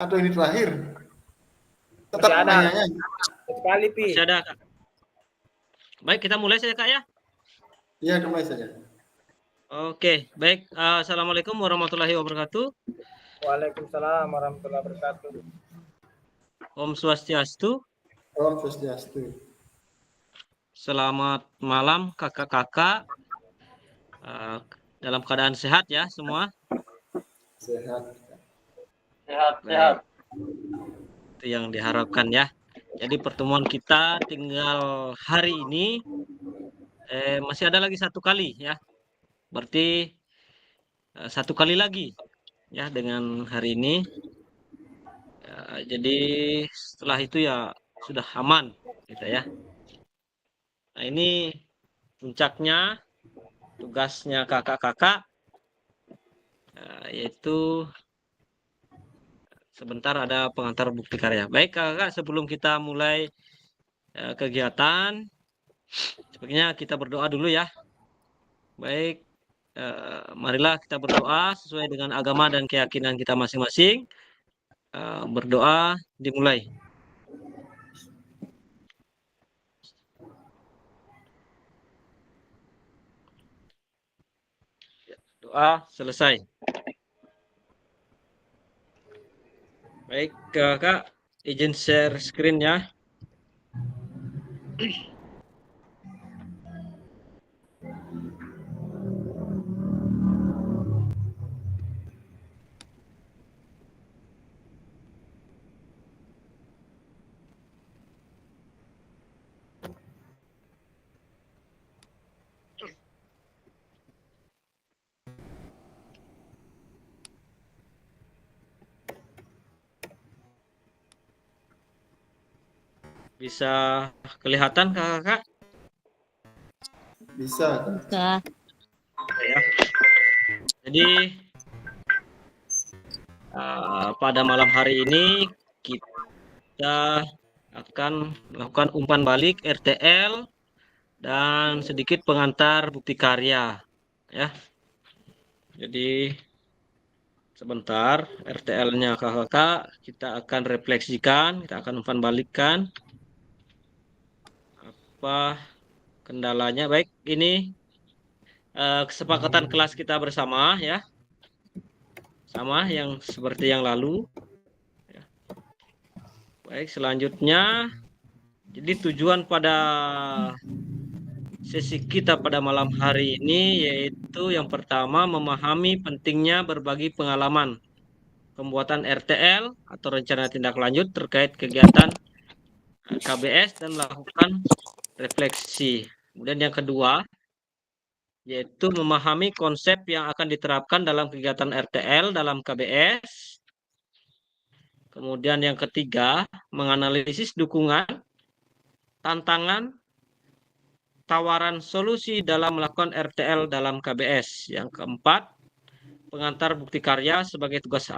Atau ini terakhir? Tetap Masih ada. nanyanya. Sekali, Pi. Masih ada, Kak. Baik, kita mulai saja, Kak ya. Iya, mulai saja. Oke, baik. Assalamualaikum warahmatullahi wabarakatuh. Waalaikumsalam warahmatullahi wabarakatuh. Om Swastiastu. Om Swastiastu. Selamat malam, kakak-kakak. Dalam keadaan sehat ya semua. Sehat. Baik. Itu yang diharapkan ya. Jadi pertemuan kita tinggal hari ini masih ada lagi satu kali ya. Berarti satu kali lagi ya dengan hari ini. Jadi setelah itu ya sudah aman gitu ya. Nah, ini puncaknya tugasnya kakak-kakak yaitu sebentar ada pengantar bukti karya. Baik kakak, sebelum kita mulai kegiatan, sebaiknya kita berdoa dulu ya. Baik, marilah kita berdoa sesuai dengan agama dan keyakinan kita masing-masing. Berdoa dimulai. Doa selesai. Baik, kakak, izin share screen ya. Bisa kelihatan kakak? Bisa. Bisa. Ya. Jadi pada malam hari ini kita akan melakukan umpan balik RTL dan sedikit pengantar bukti karya ya. Jadi sebentar RTL-nya kakak kita akan refleksikan, kita akan umpan balikkan apa kendalanya. Baik, ini kesepakatan kelas kita bersama ya, sama yang seperti yang lalu ya. Baik, selanjutnya jadi tujuan pada sesi kita pada malam hari ini yaitu yang pertama memahami pentingnya berbagi pengalaman pembuatan RTL atau rencana tindak lanjut terkait kegiatan KBS dan melakukan refleksi. Kemudian yang kedua yaitu memahami konsep yang akan diterapkan dalam kegiatan RTL dalam KBS. Kemudian yang ketiga menganalisis dukungan, tantangan, tawaran solusi dalam melakukan RTL dalam KBS. Yang keempat, pengantar bukti karya sebagai tugas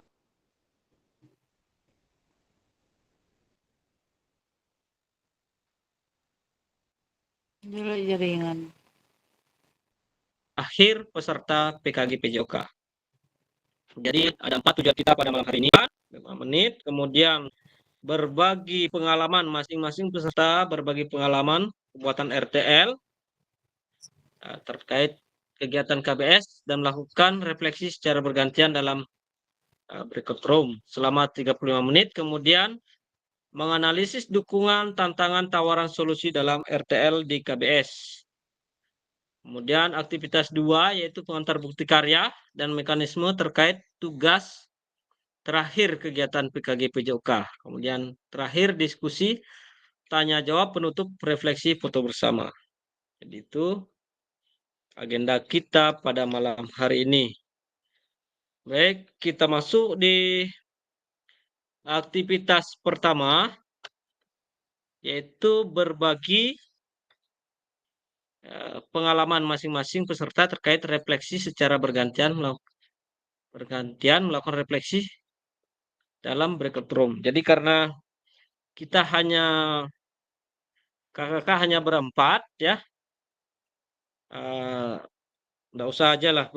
Dulu jaringan. akhir peserta PKG PJOK. Jadi ada 4 tujuan kita pada malam hari ini, 5 menit. Kemudian berbagi pengalaman masing-masing peserta, berbagi pengalaman pembuatan RTL terkait kegiatan KBS dan melakukan refleksi secara bergantian dalam breakout room selama 35 menit. Kemudian menganalisis dukungan, tantangan, tawaran solusi dalam RTL di KBS. Kemudian aktivitas 2 yaitu pengantar bukti karya dan mekanisme terkait tugas terakhir kegiatan PKG PJOK. Kemudian terakhir diskusi, tanya jawab, penutup, refleksi, foto bersama. Jadi itu agenda kita pada malam hari ini. Baik, kita masuk di aktivitas pertama yaitu berbagi pengalaman masing-masing peserta terkait refleksi secara bergantian melakukan refleksi dalam breakout room. Jadi karena kita kakak hanya berempat ya, nggak usah aja lah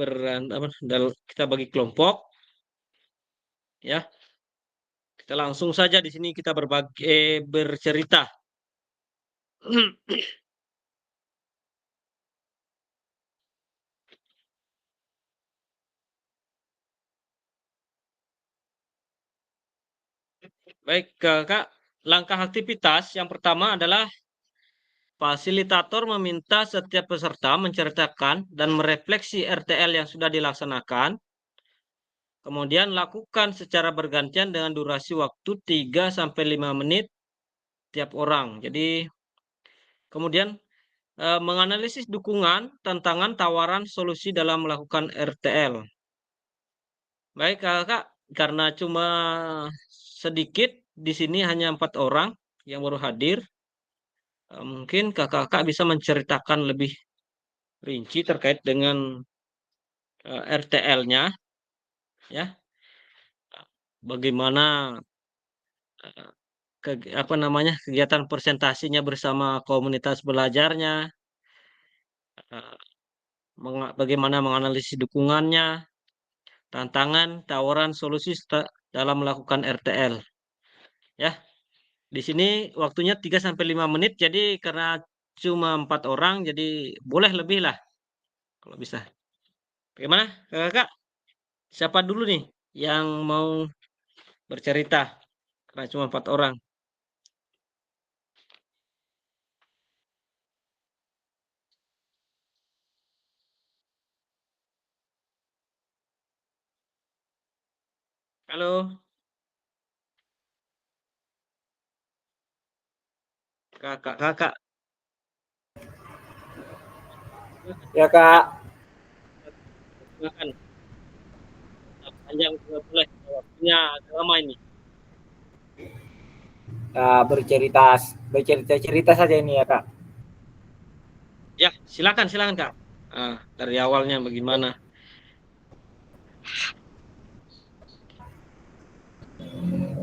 kita bagi kelompok ya. Kita langsung saja di sini kita bercerita. Baik, Kak. Langkah aktivitas yang pertama adalah fasilitator meminta setiap peserta menceritakan dan merefleksi RTL yang sudah dilaksanakan. Kemudian lakukan secara bergantian dengan durasi waktu 3-5 menit tiap orang. Jadi kemudian menganalisis dukungan, tantangan, tawaran, solusi dalam melakukan RTL. Baik, Kak, karena cuma sedikit di sini hanya 4 orang yang baru hadir. Mungkin kakak bisa menceritakan lebih rinci terkait dengan RTL-nya, ya. Bagaimana kegiatan presentasinya bersama komunitas belajarnya, bagaimana menganalisis dukungannya, tantangan, tawaran, solusi dalam melakukan RTL. Ya, di sini waktunya 3-5 menit, jadi karena cuma 4 orang, jadi boleh lebih lah kalau bisa. Bagaimana, kakak? Siapa dulu nih yang mau bercerita? Karena cuma 4 orang. Halo, kakak. Ya Kak, Silakan. Panjang juga boleh. Waktunya agak lama ini. bercerita saja ini ya Kak. Ya, silakan kak. Dari awalnya bagaimana?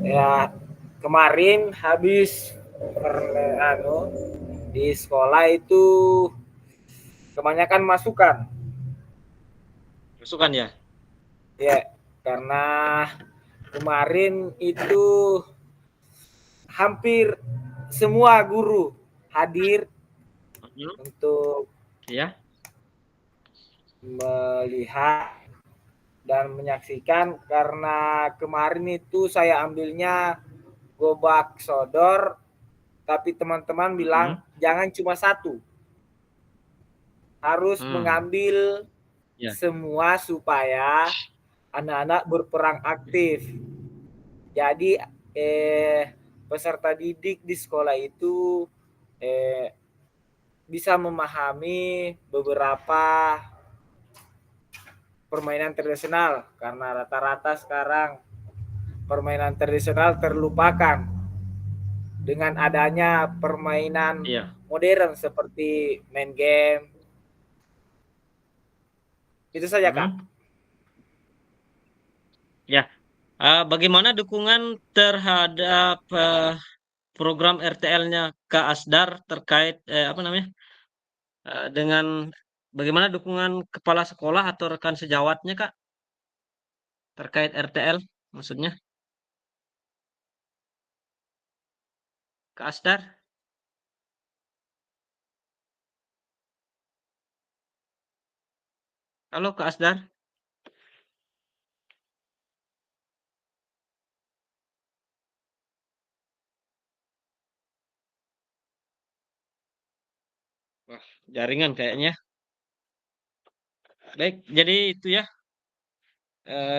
Ya kemarin habis di sekolah itu kebanyakan masukan. Masukan ya. Ya, karena kemarin itu hampir semua guru hadir untuk Ya. melihat dan menyaksikan, karena kemarin itu saya ambilnya gobak sodor, tapi teman-teman bilang jangan cuma satu, harus mengambil semua supaya anak-anak berperan aktif. Jadi peserta didik di sekolah itu bisa memahami beberapa permainan tradisional, karena rata-rata sekarang permainan tradisional terlupakan dengan adanya permainan modern seperti main game. Itu saja Kak. Ya, bagaimana dukungan terhadap program RTL-nya Kak Asdar terkait dengan bagaimana dukungan kepala sekolah atau rekan sejawatnya Kak terkait RTL maksudnya? Kak Asdar? Halo Kak Asdar? Wah, jaringan kayaknya. Baik, jadi itu ya.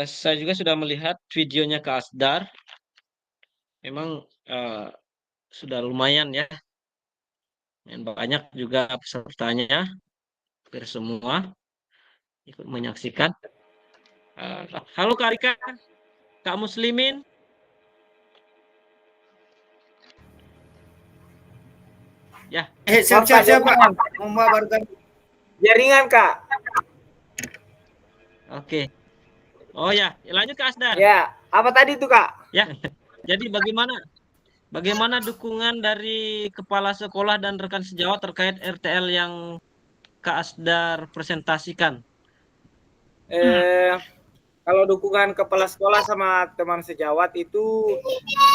Saya juga sudah melihat videonya Kak Asdar. Memang sudah lumayan ya. Dan banyak juga pesertanya, hampir semua ikut menyaksikan. Halo Kak Rika, Kak Muslimin. Ya. Siap Pak. Membabarkan jaringan Kak. Oke. Oh ya, lanjut Kak Asdar. Ya, apa tadi itu Kak? Ya. Jadi bagaimana dukungan dari kepala sekolah dan rekan sejawat terkait RTL yang Kak Asdar presentasikan? kalau dukungan kepala sekolah sama teman sejawat itu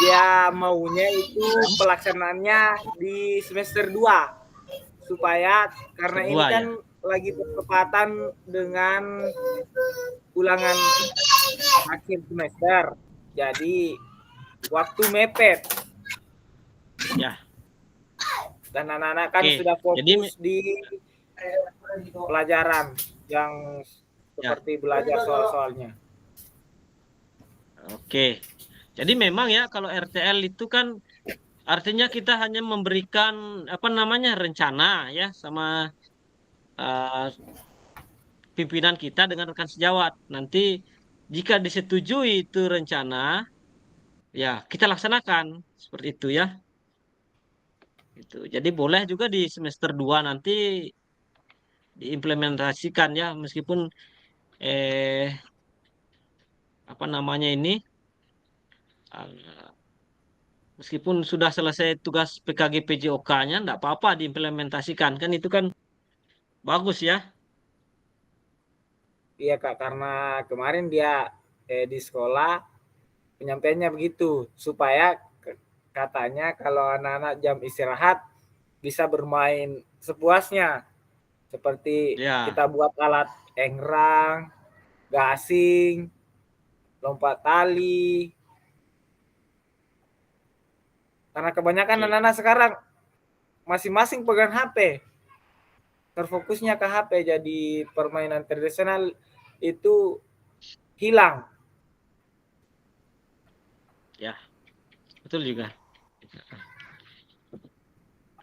dia maunya itu pelaksanaannya di semester 2 supaya karena ini Kedua kan ya. lagi bertepatan dengan ulangan akhir semester. Jadi waktu mepet Ya. dan anak-anak kan Oke. sudah Jadi fokus di pelajaran yang ya. seperti belajar soal-soalnya. Oke. Jadi memang ya kalau RTL itu kan artinya kita hanya memberikan apa namanya rencana ya sama eh, pimpinan kita dengan rekan sejawat. Nanti jika disetujui itu rencana, ya kita laksanakan seperti itu ya. Itu. Jadi boleh juga di semester 2 nanti diimplementasikan ya meskipun eh apa namanya ini eh, meskipun sudah selesai tugas PKG PJOK-nya enggak apa-apa diimplementasikan kan itu kan bagus ya. Iya Kak, karena kemarin dia di sekolah penyampaiannya begitu supaya katanya kalau anak-anak jam istirahat bisa bermain sepuasnya seperti Ya. kita buat alat engrang, gasing, lompat tali. Karena kebanyakan Oke. anak-anak sekarang masing-masing pegang HP, terfokusnya ke HP, jadi permainan tradisional itu hilang. Ya, betul juga.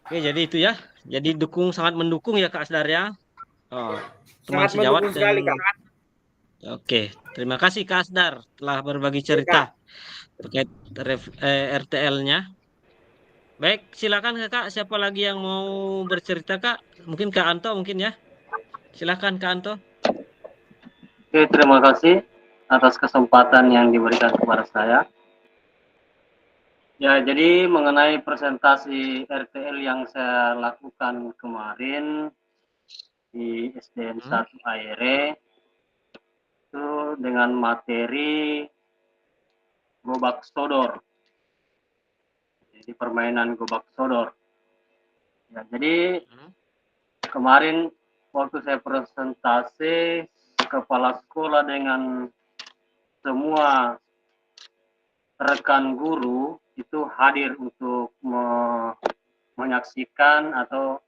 Oke, jadi itu ya. Jadi sangat mendukung ya Kak Asdar ya. Oh, teman Sangat sejawat mendukung dan sekali Kak. oke, terima kasih Kak Asdar telah berbagi Ya, cerita Kak. terkait RTL-nya. Baik, silakan Kakak. Siapa lagi yang mau bercerita Kak? Mungkin Kak Anto mungkin ya. Silakan Kak Anto. Oke, terima kasih atas kesempatan yang diberikan kepada saya. Ya, jadi mengenai presentasi RTL yang saya lakukan kemarin di SDN 1 Aire itu dengan materi Gobak Sodor. Jadi permainan Gobak Sodor. Ya, jadi kemarin waktu saya presentasi kepala sekolah dengan semua rekan guru itu hadir untuk menyaksikan atau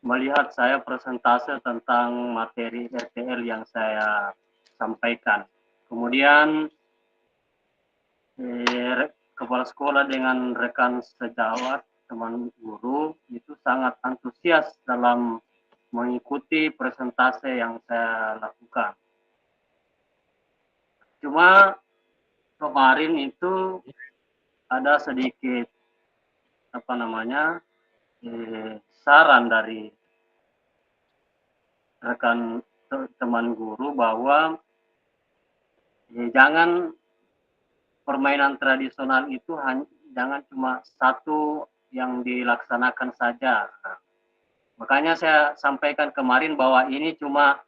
melihat saya presentase tentang materi RTL yang saya sampaikan. Kemudian kepala sekolah dengan rekan sejawat, teman guru itu sangat antusias dalam mengikuti presentase yang saya lakukan. Cuma kemarin itu ada sedikit apa namanya saran dari rekan teman guru bahwa jangan permainan tradisional itu jangan cuma satu yang dilaksanakan saja. Nah, makanya saya sampaikan kemarin bahwa ini cuma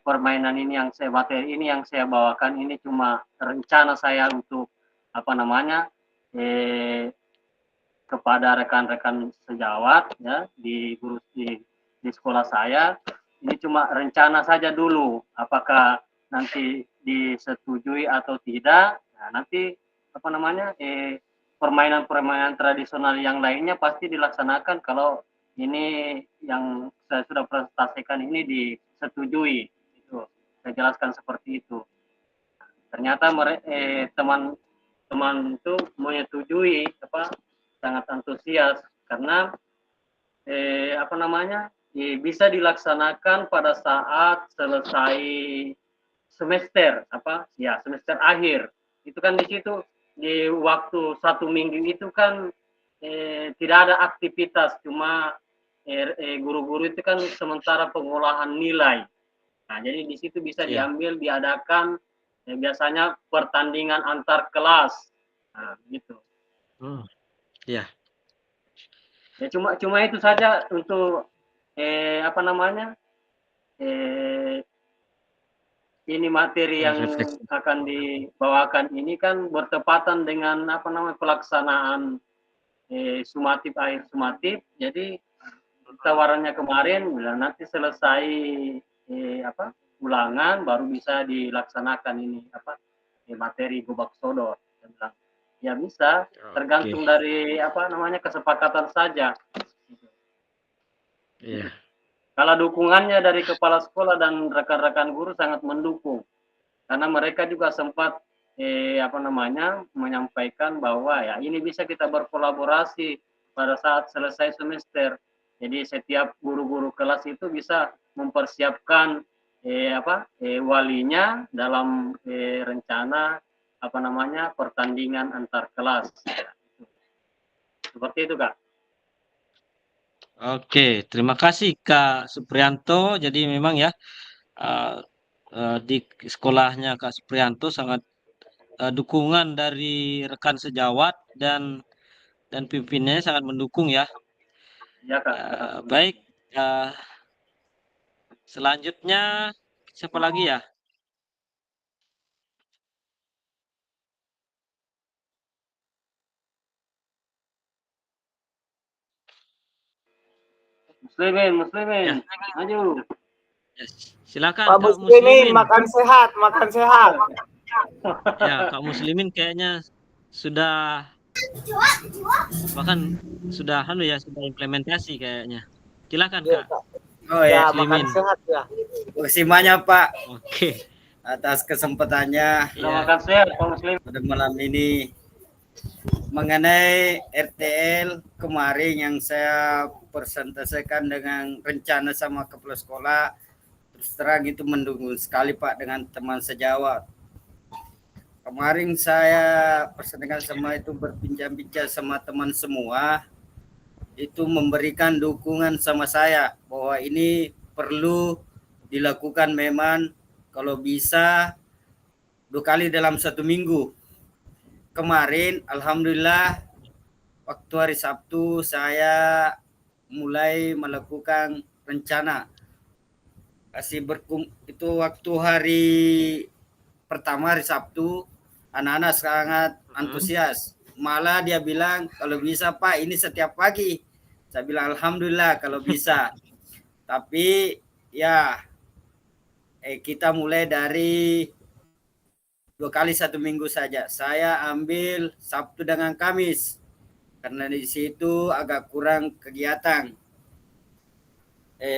permainan ini yang saya materi ini yang saya bawakan ini cuma rencana saya untuk apa namanya kepada rekan-rekan sejawat ya di sekolah saya ini cuma rencana saja dulu apakah nanti disetujui atau tidak nah, nanti apa namanya permainan-permainan tradisional yang lainnya pasti dilaksanakan kalau ini yang saya sudah presentasikan ini disetujui itu saya jelaskan seperti itu ternyata teman-teman itu menyetujui apa sangat antusias karena apa namanya bisa dilaksanakan pada saat selesai semester apa ya semester akhir itu kan di situ di waktu 1 minggu itu kan tidak ada aktivitas cuma guru-guru itu kan sementara pengolahan nilai nah jadi di situ bisa Ya. diambil diadakan biasanya pertandingan antar kelas nah gitu Ya. ya cuma itu saja untuk apa namanya ini materi yang refleksi. akan dibawakan ini kan bertepatan dengan pelaksanaan sumatif akhir sumatif. Jadi tawarannya kemarin nanti selesai ulangan baru bisa dilaksanakan ini materi gubak sodor. Saya bilang, ya bisa, tergantung dari kesepakatan saja. Iya. Kalau dukungannya dari kepala sekolah dan rekan-rekan guru sangat mendukung, karena mereka juga sempat menyampaikan bahwa ya ini bisa kita berkolaborasi pada saat selesai semester. Jadi setiap guru-guru kelas itu bisa mempersiapkan walinya dalam rencana pertandingan antar kelas. Seperti itu, Kak. Oke, terima kasih Kak Suprianto. Jadi memang ya di sekolahnya Kak Suprianto sangat dukungan dari rekan sejawat dan pimpinannya sangat mendukung ya. Ya, Kak. Baik, selanjutnya siapa lagi ya? Muslimin, Ya. maju. Ya, silakan Pak Kak Muslimin, Muslimin. makan sehat, makan sehat. Ya, Kak Muslimin kayaknya sudah bahkan sudah sudah implementasi kayaknya. Silakan Kak Oh ya, makan Muslimin. sehat ya. terima kasih Pak Oke. atas kesempatannya Terima Ya. kasih Pak Muslim. pada malam ini mengenai RTL kemarin yang saya presentasikan dengan rencana sama kepala sekolah. Terus terang itu mendukung sekali Pak dengan teman sejawat. Kemarin saya presentasikan sama itu berbincang-bincang sama teman semua, itu memberikan dukungan sama saya bahwa ini perlu dilakukan memang kalau bisa 2 kali dalam 1 minggu. Kemarin alhamdulillah waktu hari Sabtu saya mulai melakukan rencana itu waktu hari pertama hari Sabtu anak-anak sangat antusias, malah dia bilang kalau bisa Pak ini setiap pagi. Saya bilang alhamdulillah kalau bisa. Tapi ya kita mulai dari 2 kali 1 minggu saja. Saya ambil Sabtu dengan Kamis karena di situ agak kurang kegiatan.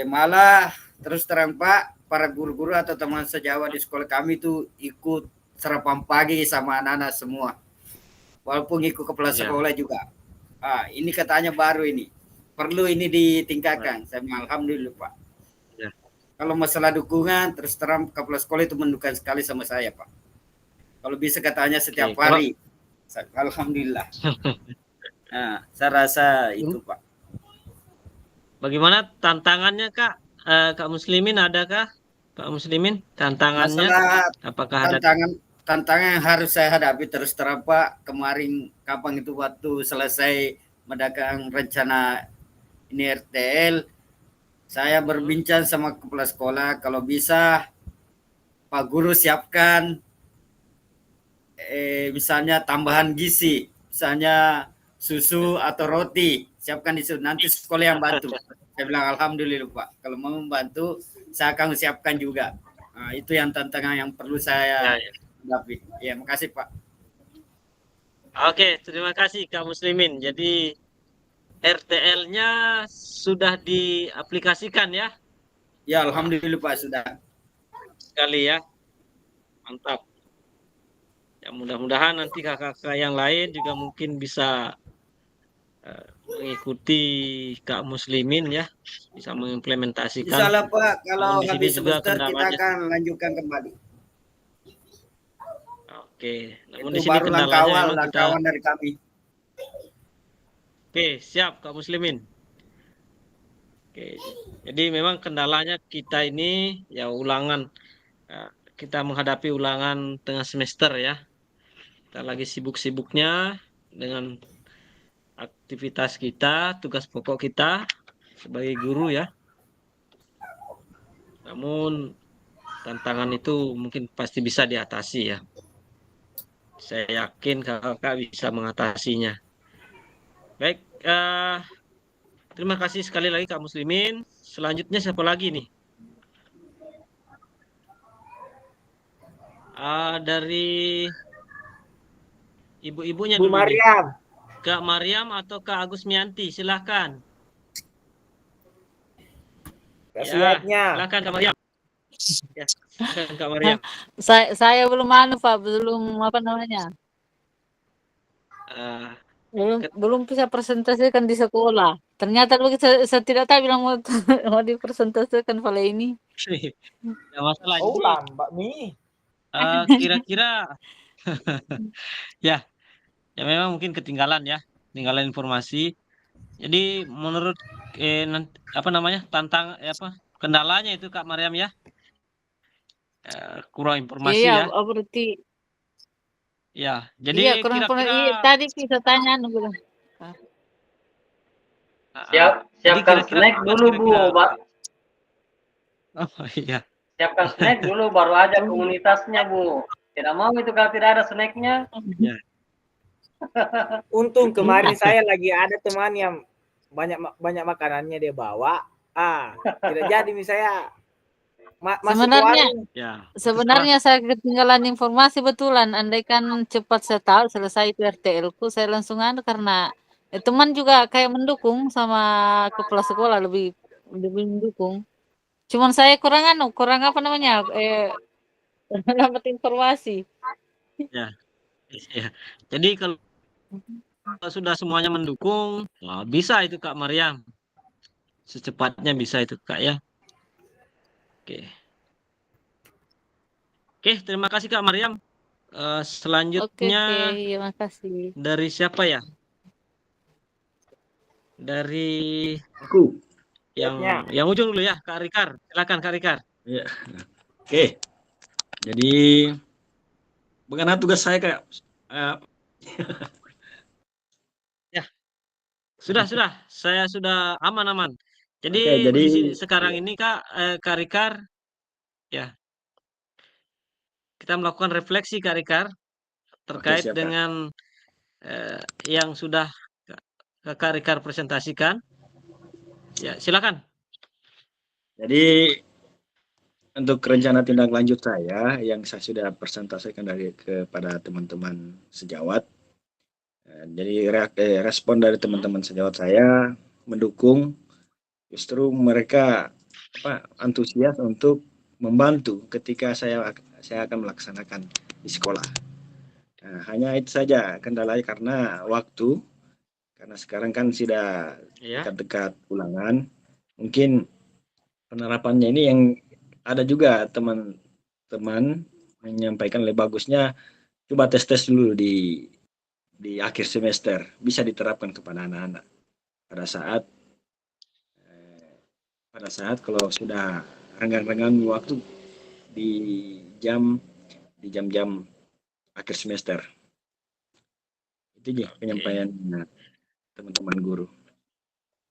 Malah terus terang Pak, para guru-guru atau teman sejawat di sekolah kami itu ikut sarapan pagi sama anak-anak semua. Walaupun ikut kepala sekolah juga. Ini katanya baru ini. Perlu ini ditingkatkan. Saya bilang alhamdulillah Pak. Ya. Kalau masalah dukungan, terus terang kepala sekolah itu mendukung sekali sama saya Pak. Kalau bisa katanya setiap hari. Alhamdulillah. Nah, saya rasa itu Pak. Bagaimana tantangannya Kak? Kak Muslimin adakah? Kak Muslimin tantangannya? Masalah Apakah ada tantangan yang harus saya hadapi terus terang Pak, kemarin kapan itu waktu selesai mendagang rencana ini RTL, saya berbincang sama kepala sekolah kalau bisa Pak Guru siapkan misalnya tambahan gizi, misalnya susu atau roti, siapkan di situ, nanti sekolah yang bantu. Saya bilang alhamdulillah Pak, kalau mau membantu saya akan siapkan juga. Nah, itu yang tantangan yang perlu saya hadapi. Ya, makasih Pak. Oke, terima kasih Kak Muslimin. Jadi RTL-nya sudah diaplikasikan ya? Ya, alhamdulillah Pak sudah. Sekali ya. Mantap. Ya, mudah-mudahan nanti kakak-kakak yang lain juga mungkin bisa mengikuti Kak Muslimin ya, bisa mengimplementasikan. Insyaallah Pak, kalau Namun di sini habis juga semester kita kendalanya. akan lanjutkan kembali. Oke, namun Itu di sini baru kendalanya memang kita. langkawan dari kami. Oke, siap Kak Muslimin. Oke, jadi memang kendalanya kita ini ya ulangan. Kita menghadapi ulangan tengah semester ya. Kita lagi sibuk-sibuknya dengan aktivitas kita, tugas pokok kita sebagai guru ya. Namun tantangan itu mungkin pasti bisa diatasi ya. Saya yakin kakak bisa mengatasinya. Baik, terima kasih sekali lagi Kak Muslimin. Selanjutnya siapa lagi nih? Dari ibu-ibunya Bu dulu nih. Mariam. Kak Mariam atau Kak Agus Mianti, silahkan. Kasih Ya, lihatnya. silahkan Kak Mariam. Ya, silahkan Kak Mariam. Saya belum Pak, belum apa namanya? Eh, Belum bisa presentasikan di sekolah. Ternyata begitu saya tidak tahu bilang mau mau dipresentasikan pada ini. Tidak masalah. Oh, Jadi, lambat nih. kira-kira ya, ya memang mungkin ketinggalan ya, ketinggalan informasi. Jadi menurut apa namanya kendalanya itu Kak Mariam ya, kurang informasi Iya, ya. berarti Ya, jadi iya kurang kira-kira iya, tadi kita tanya bilang. Siap, jadi siapkan kira-kira snack kapan dulu Bu, kira-kira? Oh iya, siapkan snack dulu baru ajak komunitasnya Bu. Tidak mau itu kalau tidak ada snacknya. ya. Untung kemarin saya lagi ada teman yang banyak makanannya dia bawa. Tidak jadi nih saya masuk ke Sebenarnya warung. Ya, itu Sebenarnya saya ketinggalan informasi betulan. Andaikan cepat saya tahu selesai itu RTL ku, saya langsung anu karena teman juga kayak mendukung sama kepala sekolah lebih lebih mendukung. Cuman saya kurang apa namanya? Dapat informasi. ya, ya. Jadi kalau sudah semuanya mendukung, wah, bisa itu Kak Mariam. Secepatnya bisa itu Kak ya. Oke. Oke, terima kasih Kak Mariam. Oke, Selanjutnya iya makasih. dari siapa ya? Dari Aku. yang ujung dulu ya, Kak Rikar. Silakan Kak Rikar. Ya. Oke. Jadi bagaimana tugas saya kayak Ya, sudah. Saya sudah aman. Jadi, Oke, jadi di sini sekarang iya. ini Kak Rikar, ya kita melakukan refleksi Kak Rikar Oke, terkait siap, Kak. dengan yang sudah Kak Rikar presentasikan. Ya, silakan. Jadi untuk rencana tindak lanjut saya yang saya sudah presentasikan kepada teman-teman sejawat. Jadi respon dari teman-teman sejawat saya mendukung, justru mereka antusias untuk membantu ketika saya akan melaksanakan di sekolah. Nah, hanya itu saja kendalanya karena waktu, karena sekarang kan sudah Ya. dekat-dekat ulangan. Mungkin penerapannya ini yang ada juga teman-teman menyampaikan lebih bagusnya coba tes dulu di akhir semester, bisa diterapkan kepada anak-anak pada saat kalau sudah renggang-renggang waktu di jam-jam akhir semester. Itu ya penyampaian teman-teman guru.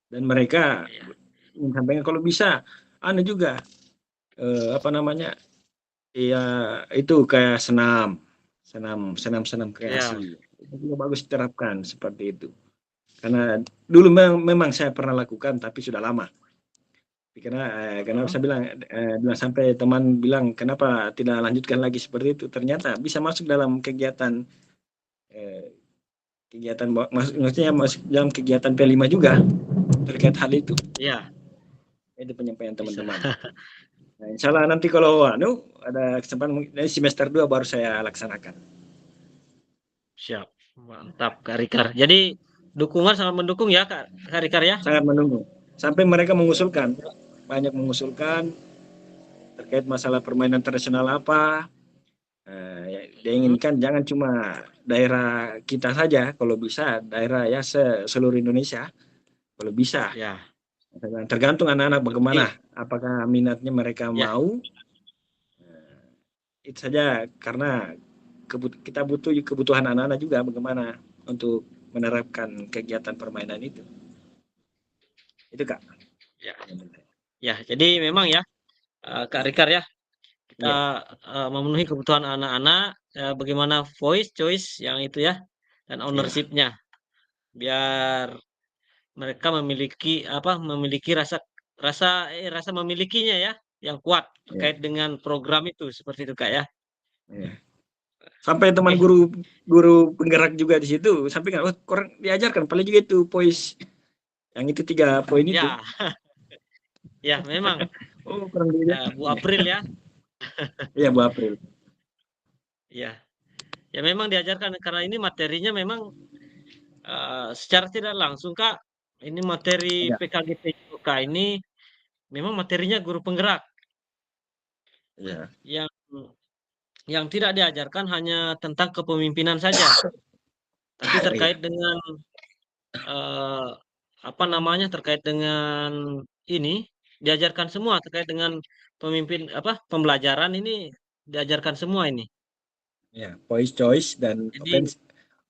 Dan mereka ingin sampaikan kalau bisa juga ya itu kayak senam kreasi. Itu juga bagus diterapkan seperti itu. Karena dulu memang saya pernah lakukan tapi sudah lama. Karena saya bilang sampai teman bilang kenapa tidak lanjutkan lagi seperti itu, ternyata bisa masuk dalam kegiatan maksudnya masuk dalam kegiatan P5 juga terkait hal itu. Iya. Itu penyampaian teman-teman. Nah, insya Allah nanti kalau ada kesempatan dari semester 2 baru saya laksanakan. Siap. Mantap Kak Rikar. Jadi dukungan sangat mendukung ya Kak Rikar ya? Sangat mendukung. Sampai mereka banyak mengusulkan terkait masalah permainan tradisional apa. Dia inginkan jangan cuma daerah kita saja, kalau bisa daerah ya seluruh Indonesia, kalau bisa. Ya. Tergantung anak-anak bagaimana, apakah minatnya mereka mau. Itu saja karena kita butuh kebutuhan anak-anak juga bagaimana untuk menerapkan kegiatan permainan itu. Itu Kak. Ya, jadi memang ya Kak Rikar ya, kita memenuhi kebutuhan anak-anak, bagaimana voice choice yang itu ya, dan ownership-nya, biar mereka memiliki rasa memilikinya ya, yang kuat terkait dengan program itu, seperti itu Kak ya. Iya. Sampai teman Oke. guru penggerak juga di situ, sampai kan kurang diajarkan, paling juga itu voice yang itu 3 poin itu. Ya, ya memang Oh, kurang diajarkan. Bu April ya, Iya, Bu April. ya, ya memang diajarkan karena ini materinya memang secara tidak langsung Kak, ini materi Iya. PKG PJOK ini memang materinya guru penggerak Iya. yang tidak diajarkan hanya tentang kepemimpinan saja, tapi Oh, iya. terkait dengan terkait dengan ini diajarkan semua terkait dengan pembelajaran ini diajarkan semua ini. Ya, voice choice dan Jadi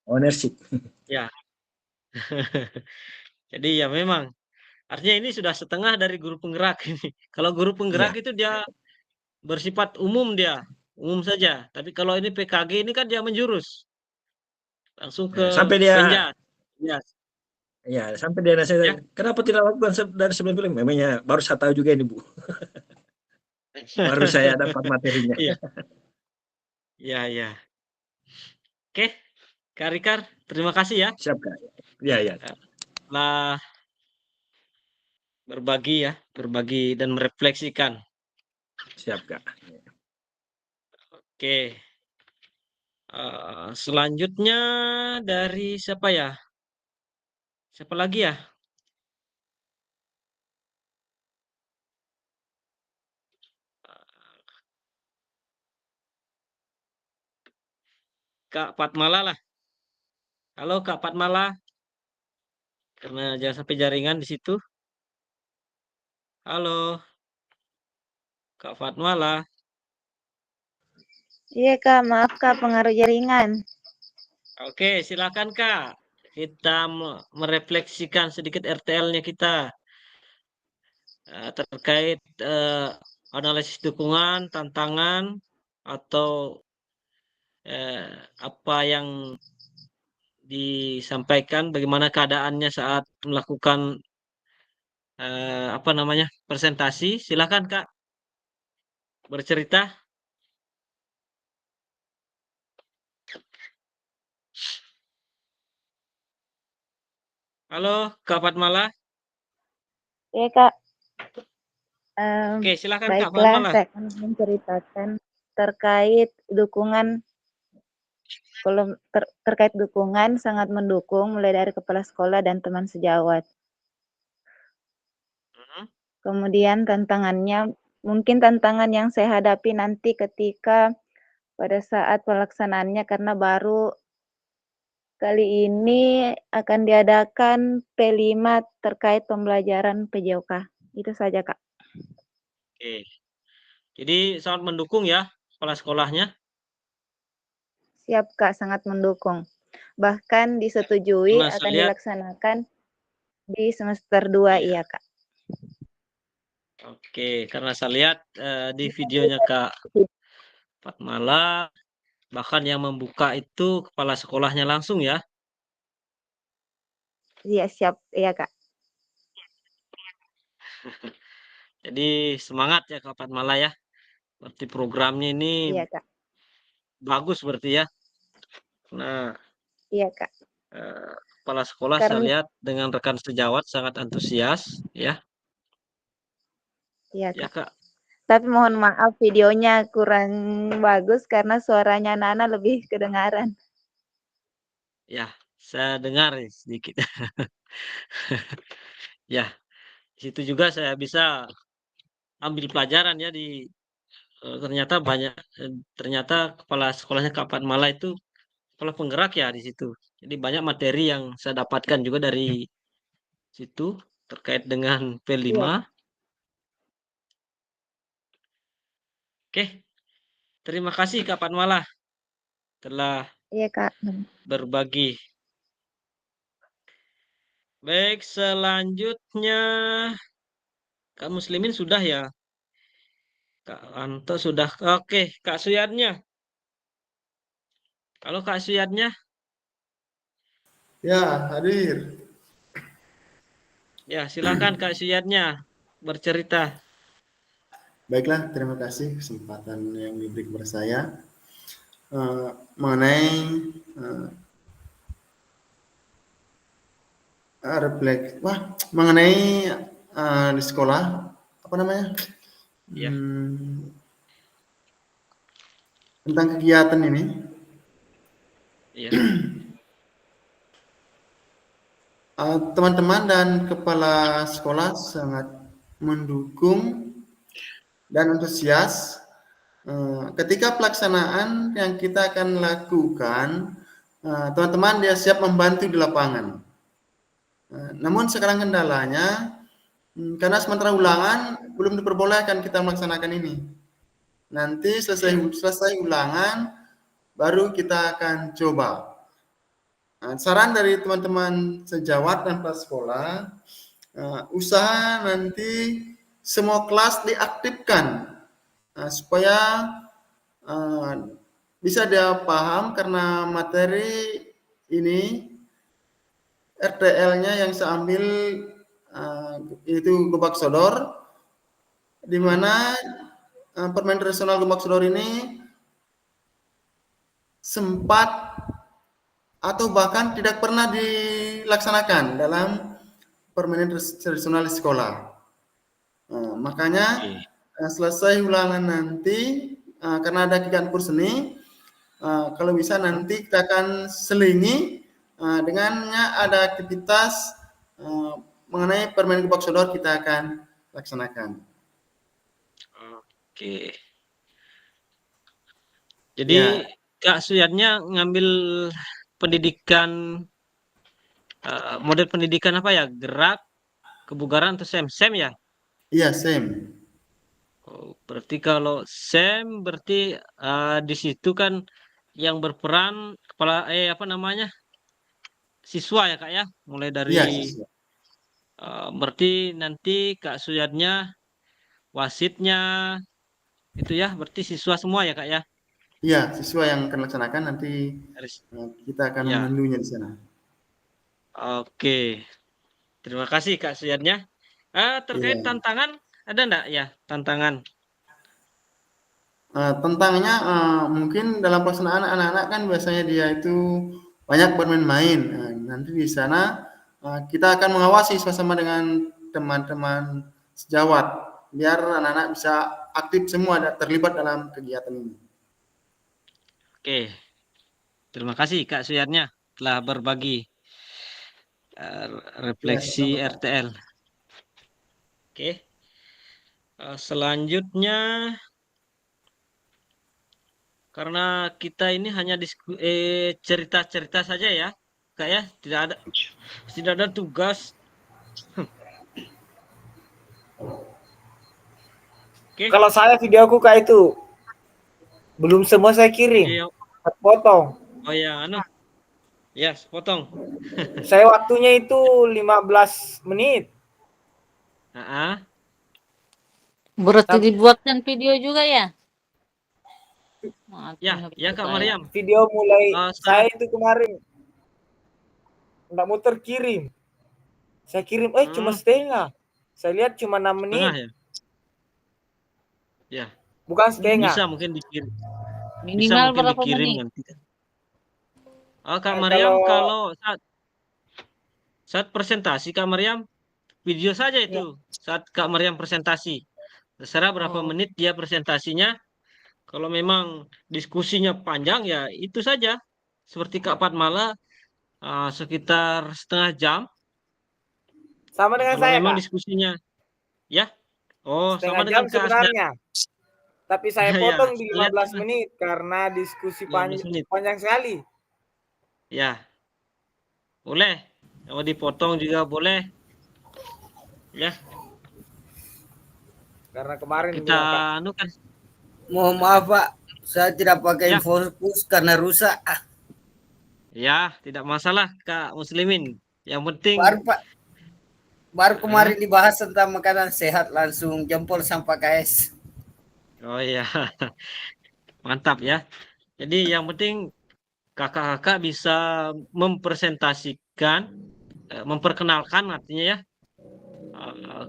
ownership. ya, jadi ya memang artinya ini sudah setengah dari guru penggerak ini. Kalau guru penggerak Iya. itu dia bersifat umum umum saja. Tapi kalau ini PKG ini kan dia menjurus langsung ke Ya, sampai dia penjas. Ya, ya, sampai dia nasihat, ya. kenapa tidak lakukan dari sebelum film? Memangnya baru saya tahu juga ini, Bu. Baru saya dapat materinya. Iya, iya, iya. Oke, Kak Rikar, terima kasih ya Siap, Kak. Iya, iya. telah berbagi dan merefleksikan. Siap, Kak. Oke, selanjutnya dari siapa ya? Siapa lagi ya? Kak Fatmala lah. Halo Kak Fatmala, karena jangan sampai jaringan di situ. Halo, Kak Fatmala. Iya Kak, maaf Kak, pengaruh jaringan. Oke, silakan Kak. Kita merefleksikan sedikit RTL-nya kita terkait analisis dukungan, tantangan, atau apa yang disampaikan, bagaimana keadaannya saat melakukan presentasi. Silakan Kak bercerita. Halo Kak Fatmala. Iya Kak. Oke, silakan Kak Baiklah, Fatmala. saya akan menceritakan terkait dukungan terkait dukungan sangat mendukung mulai dari kepala sekolah dan teman sejawat. Kemudian mungkin tantangan yang saya hadapi nanti ketika pada saat pelaksanaannya karena baru kali ini akan diadakan P5 terkait pembelajaran PJOK. Itu saja Kak. Oke. Jadi sangat mendukung ya kepala sekolahnya. Siap Kak, sangat mendukung. Bahkan disetujui Karena saya akan lihat, dilaksanakan di semester 2, iya. iya Kak. Oke, karena saya lihat di videonya Kak Fatmala, bahkan yang membuka itu kepala sekolahnya langsung ya. Iya, siap. Iya Kak. Jadi semangat ya Kak Fatmala ya. Berarti programnya ini Iya Kak. bagus berarti ya. Nah, Iya Kak. kepala sekolah saya Karena lihat dengan rekan sejawat sangat antusias ya. iya Ya Kak. Kak. Tapi mohon maaf videonya kurang bagus karena suaranya Nana lebih kedengaran. Ya, saya dengar sedikit. Ya, di situ juga saya bisa ambil pelajaran ya ternyata kepala sekolahnya Kak Fatmala itu kepala penggerak ya di situ. Jadi banyak materi yang saya dapatkan juga dari situ terkait dengan P5. Iya. Oke, terima kasih Kak Fatmala telah Iya Kak. berbagi. Baik, selanjutnya Kak Muslimin sudah ya. Kak Anto sudah. Oke, Kak Suyatnya. Kalau Kak Suyatnya, Ya, hadir. ya silakan Kak Suyatnya bercerita. Baiklah, terima kasih kesempatan yang diberi kepada saya mengenai mengenai di sekolah apa namanya Ya. tentang kegiatan ini. Iya. Teman-teman dan kepala sekolah sangat mendukung dan antusias ketika pelaksanaan yang kita akan lakukan. Teman-teman dia siap membantu di lapangan. Namun sekarang kendalanya karena sementara ulangan belum diperbolehkan kita melaksanakan ini. Nanti selesai ulangan baru kita akan coba. Saran dari teman-teman sejawat dan kepala sekolah, usaha nanti semua kelas diaktifkan supaya bisa dia paham, karena materi ini RTL-nya yang saya ambil itu Gobak Sodor, di mana permainan tradisional Gobak Sodor ini sempat atau bahkan tidak pernah dilaksanakan dalam permainan tradisional di sekolah. Makanya selesai ulangan nanti, karena ada kegiatan kurs seni, kalau bisa nanti kita akan selingi dengannya ada aktivitas mengenai permainan Gobak Sodor kita akan laksanakan. Oke. Jadi Kak Suyatnya ngambil pendidikan model pendidikan apa ya? Gerak, kebugaran atau SEM ya? Iya, SEM. Oh, berarti kalau SEM berarti di situ kan yang berperan kepala siswa ya Kak ya, mulai dari Iya, siswa. berarti nanti Kak Suyatnya wasitnya itu ya, berarti siswa semua ya Kak ya? Iya, siswa yang akan laksanakan nanti kita akan Ya. memandunya di sana. Oke, terima kasih Kak Suyatnya. Terkait Iya. tantangan ada enggak ya tantangan? Tentangnya mungkin dalam pelaksanaan anak-anak kan biasanya dia itu banyak bermain-main. Nanti di sana kita akan mengawasi suasana dengan teman-teman sejawat biar anak-anak bisa aktif semua terlibat dalam kegiatan ini. Oke, terima kasih Kak Suyatnya telah berbagi refleksi sama-sama. RTL. Oke, selanjutnya karena kita ini hanya cerita-cerita saja ya, Kak ya, tidak ada tugas. Oke. Kalau saya videoku kayak itu belum semua saya kirim, potong. Oh ya, ya sepotong. Saya waktunya itu 15 menit. Berarti dibuatkan video juga ya? Ya Kak Mariam. Video mulai saya itu kemarin nggak mau terkirim. Saya kirim, cuma setengah. Saya lihat cuma 6 menit. Setengah ya? Ya. Bukan setengah. Bisa mungkin dikirim. Minimal berapa menit? Nanti. Kak Mariam, kalau saat presentasi Kak Mariam, video saja itu. Saat Kak Mariam presentasi. Terserah berapa menit dia presentasinya. Kalau memang diskusinya panjang ya itu saja. Seperti Kak Fatmala sekitar setengah jam. Sama dengan saya, memang Kak. Diskusinya. Ya. Oh, setengah sama dengan jam sebenarnya. Tapi saya potong di 15 menit karena diskusi panjang sekali. Ya. Boleh. Kalau dipotong juga boleh. Ya. Karena kemarin kita kan. Mohon maaf Pak, saya tidak pakai fokus karena rusak. Ya, tidak masalah Kak Muslimin. Yang penting baru kemarin dibahas tentang makanan sehat langsung jempol sampai KS. Oh iya, mantap ya. Jadi yang penting kakak-kakak bisa mempresentasikan, memperkenalkan artinya ya,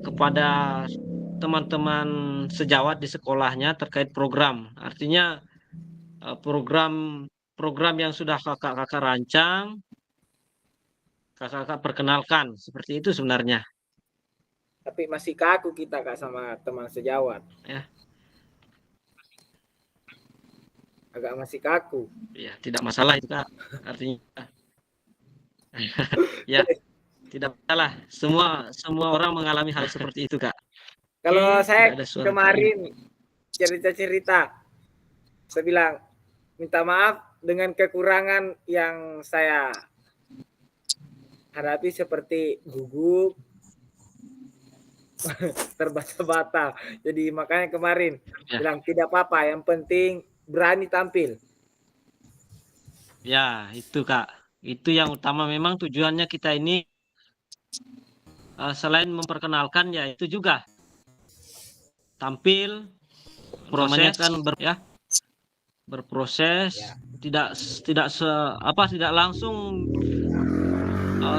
kepada teman-teman sejawat di sekolahnya terkait program. Artinya program yang sudah kakak-kakak rancang, kakak-kakak perkenalkan. Seperti itu sebenarnya. Tapi masih kaku kita Kak sama teman sejawat. Ya. Agak masih kaku. Ya, tidak masalah itu Kak. Artinya ya, tidak masalah. Semua orang mengalami hal seperti itu Kak. Kalau saya ada suara kemarin cerita-cerita, saya bilang minta maaf dengan kekurangan yang saya hadapi seperti gugup, terbata-bata. Jadi makanya kemarin bilang tidak apa-apa, yang penting berani tampil. Ya, itu Kak. Itu yang utama, memang tujuannya kita ini selain memperkenalkan ya itu juga tampil, proses kan berproses, tidak tidak langsung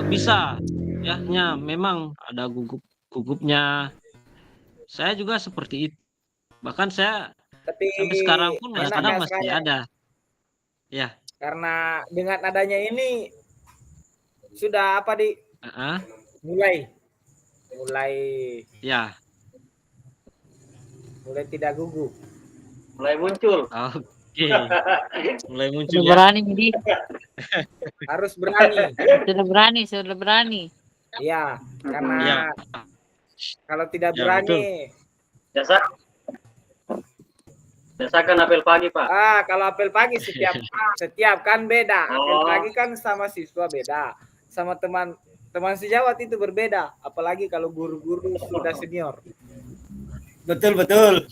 bisa ya, memang ada gugupnya. Saya juga seperti itu. Bahkan saya sampai sekarang pun kadang masih ada. Ya. Karena dengan adanya ini sudah mulai ya, mulai tidak gugup, mulai muncul. Oke. Mulai muncul Sudah berani jadi. Harus berani. Sudah berani. Iya, karena kalau tidak berani biasakan apel pagi Pak. Kalau apel pagi setiap kan beda. Apel pagi kan sama siswa beda, sama teman sejawat itu berbeda. Apalagi kalau guru-guru sudah senior. Betul.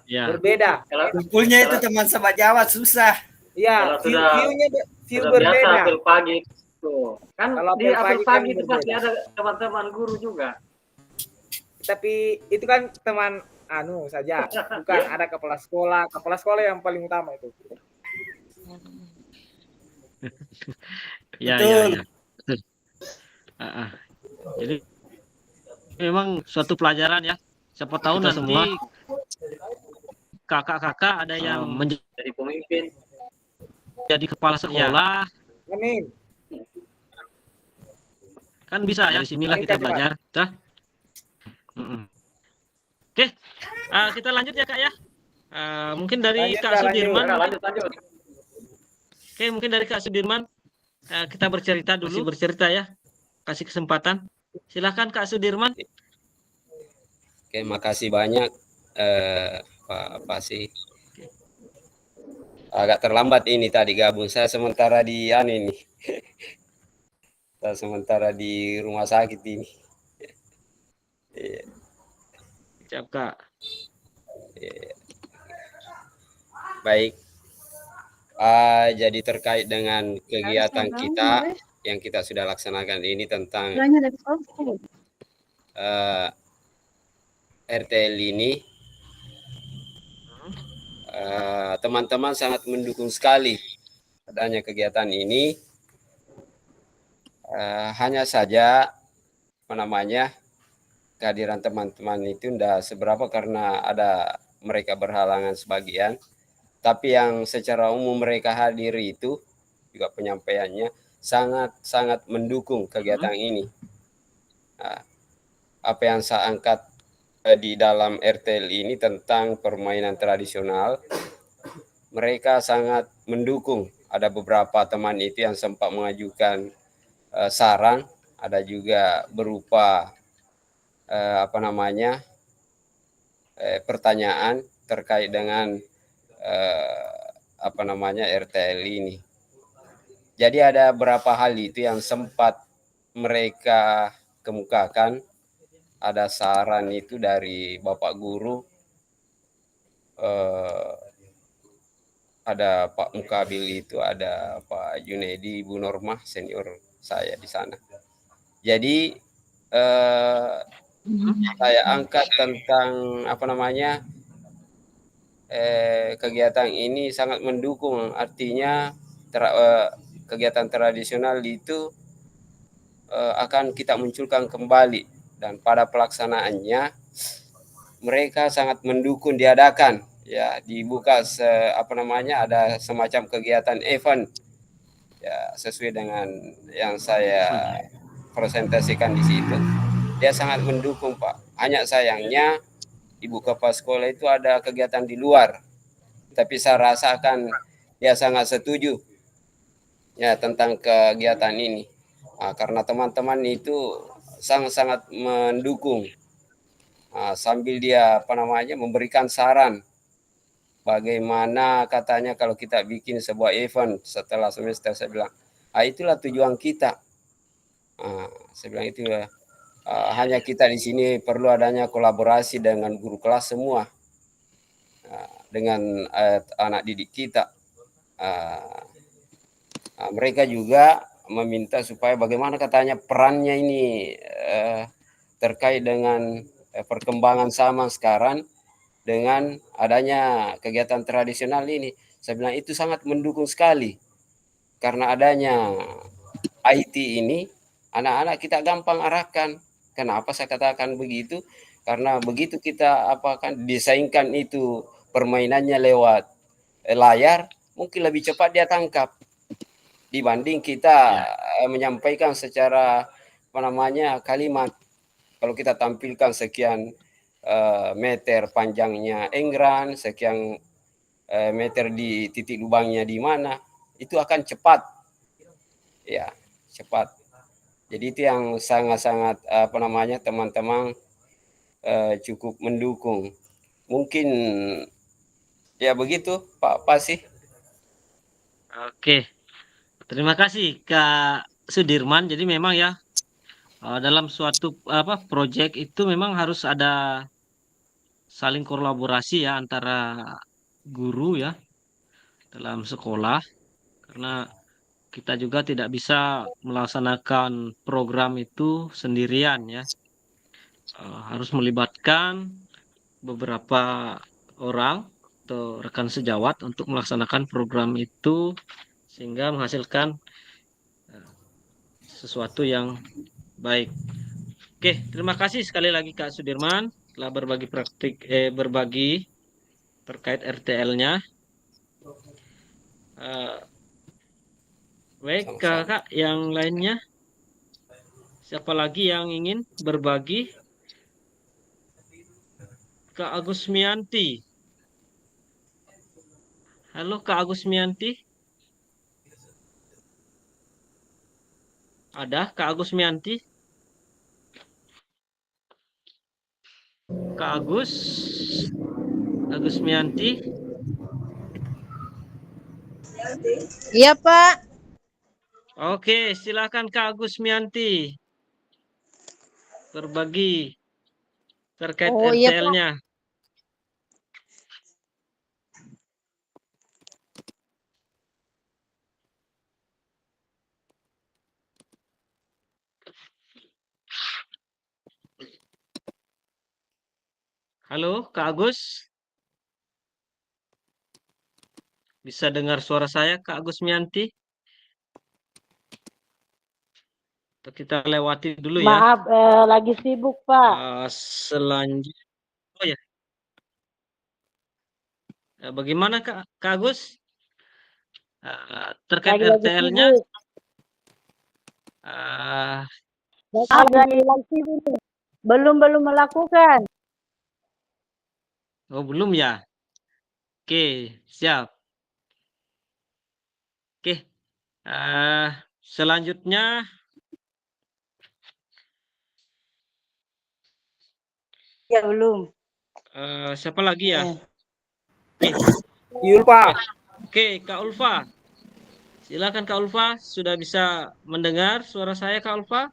Berbeda. Kumpulnya itu teman sejawat susah. Iya, view berbeda. Biasa apel pagi itu. Kan kalau di apel pagi kan itu pasti ada teman-teman guru juga. Tapi itu kan teman saja, bukan ada kepala sekolah yang paling utama itu. Ya. Jadi memang suatu pelajaran ya. Siapa tahu nanti semua kakak-kakak ada yang menjadi pemimpin, jadi kepala sekolah. Amin. Kan bisa ya, di sinilah kita belajar. Oke, kita lanjut ya Kak ya. Mungkin dari Kak Sudirman. Oke, mungkin dari Kak Sudirman kita bercerita dulu. Ya. Kasih kesempatan. Silakan Kak Sudirman. Oke, makasih banyak Pak Pasi. Agak terlambat ini tadi gabung. Saya sementara di ini. Saya sementara di rumah sakit ini. Siap Kak. Baik. Jadi terkait dengan kegiatan kita yang kita sudah laksanakan ini tentang RTL ini, teman-teman sangat mendukung sekali adanya kegiatan ini. Hanya saja kehadiran teman-teman itu tidak seberapa karena ada mereka berhalangan sebagian, tapi yang secara umum mereka hadir itu juga penyampaiannya sangat mendukung kegiatan ini. Apa yang saya angkat di dalam RTL ini tentang permainan tradisional, mereka sangat mendukung. Ada beberapa teman itu yang sempat mengajukan saran, ada juga berupa pertanyaan terkait dengan RTL ini. Jadi ada beberapa hal itu yang sempat mereka kemukakan. Ada saran itu dari Bapak Guru, ada Pak Mukabil itu, ada Pak Junedi, Bu Normah senior saya di sana. Jadi saya angkat tentang apa namanya kegiatan ini sangat mendukung, artinya kegiatan tradisional itu akan kita munculkan kembali, dan pada pelaksanaannya mereka sangat mendukung diadakan, ya, dibuka ada semacam kegiatan event, ya, sesuai dengan yang saya presentasikan di situ. Dia sangat mendukung, Pak. Hanya sayangnya Ibu Kepala Sekolah itu ada kegiatan di luar, tapi saya rasakan dia sangat setuju, ya, tentang kegiatan ini. Karena teman-teman itu sangat-sangat mendukung, sambil dia memberikan saran bagaimana katanya kalau kita bikin sebuah event setelah semester. Saya bilang, itulah tujuan kita. Saya bilang itu ya, hanya kita di sini perlu adanya kolaborasi dengan guru kelas semua, dengan anak didik kita. Mereka juga meminta supaya bagaimana katanya perannya ini terkait dengan perkembangan zaman sekarang dengan adanya kegiatan tradisional ini. Saya bilang itu sangat mendukung sekali, karena adanya IT ini anak-anak kita gampang arahkan. Kenapa saya katakan begitu? Karena begitu kita desainkan itu permainannya lewat layar, mungkin lebih cepat dia tangkap dibanding kita menyampaikan secara kalimat. Kalau kita tampilkan sekian meter panjangnya engran, sekian meter di titik lubangnya di mana, itu akan cepat, ya, cepat. Jadi itu yang sangat-sangat teman-teman cukup mendukung. Mungkin ya begitu, Pak Pasih. Oke, terima kasih Kak Sudirman. Jadi memang ya, dalam suatu proyek itu memang harus ada saling kolaborasi ya antara guru ya dalam sekolah, karena kita juga tidak bisa melaksanakan program itu sendirian ya. Harus melibatkan beberapa orang atau rekan sejawat untuk melaksanakan program itu sehingga menghasilkan sesuatu yang baik. Oke, terima kasih sekali lagi Kak Sudirman telah berbagi berbagi terkait RTL-nya. Baik, Kakak, yang lainnya siapa lagi yang ingin berbagi? Kak Agusmianti. Halo Kak Agusmianti. Ada Kak Agusmianti? Kak Agusmianti. Iya, Pak. Oke, silakan Kak Agusmianti berbagi terkait RTL-nya. Halo, Kak Agus. Bisa dengar suara saya, Kak Agusmianti? Kita lewati dulu ya. Maaf, lagi sibuk, Pak. Selanjutnya, oh ya. Bagaimana Kak Agus? Terkait RTL-nya? Lagi sibuk. Belum melakukan. Oh, belum ya? Oke, siap. Oke. Selanjutnya Ya, belum. siapa lagi ya? Ulfa. Oke, Kak Ulfa. Silakan Kak Ulfa, sudah bisa mendengar suara saya Kak Ulfa?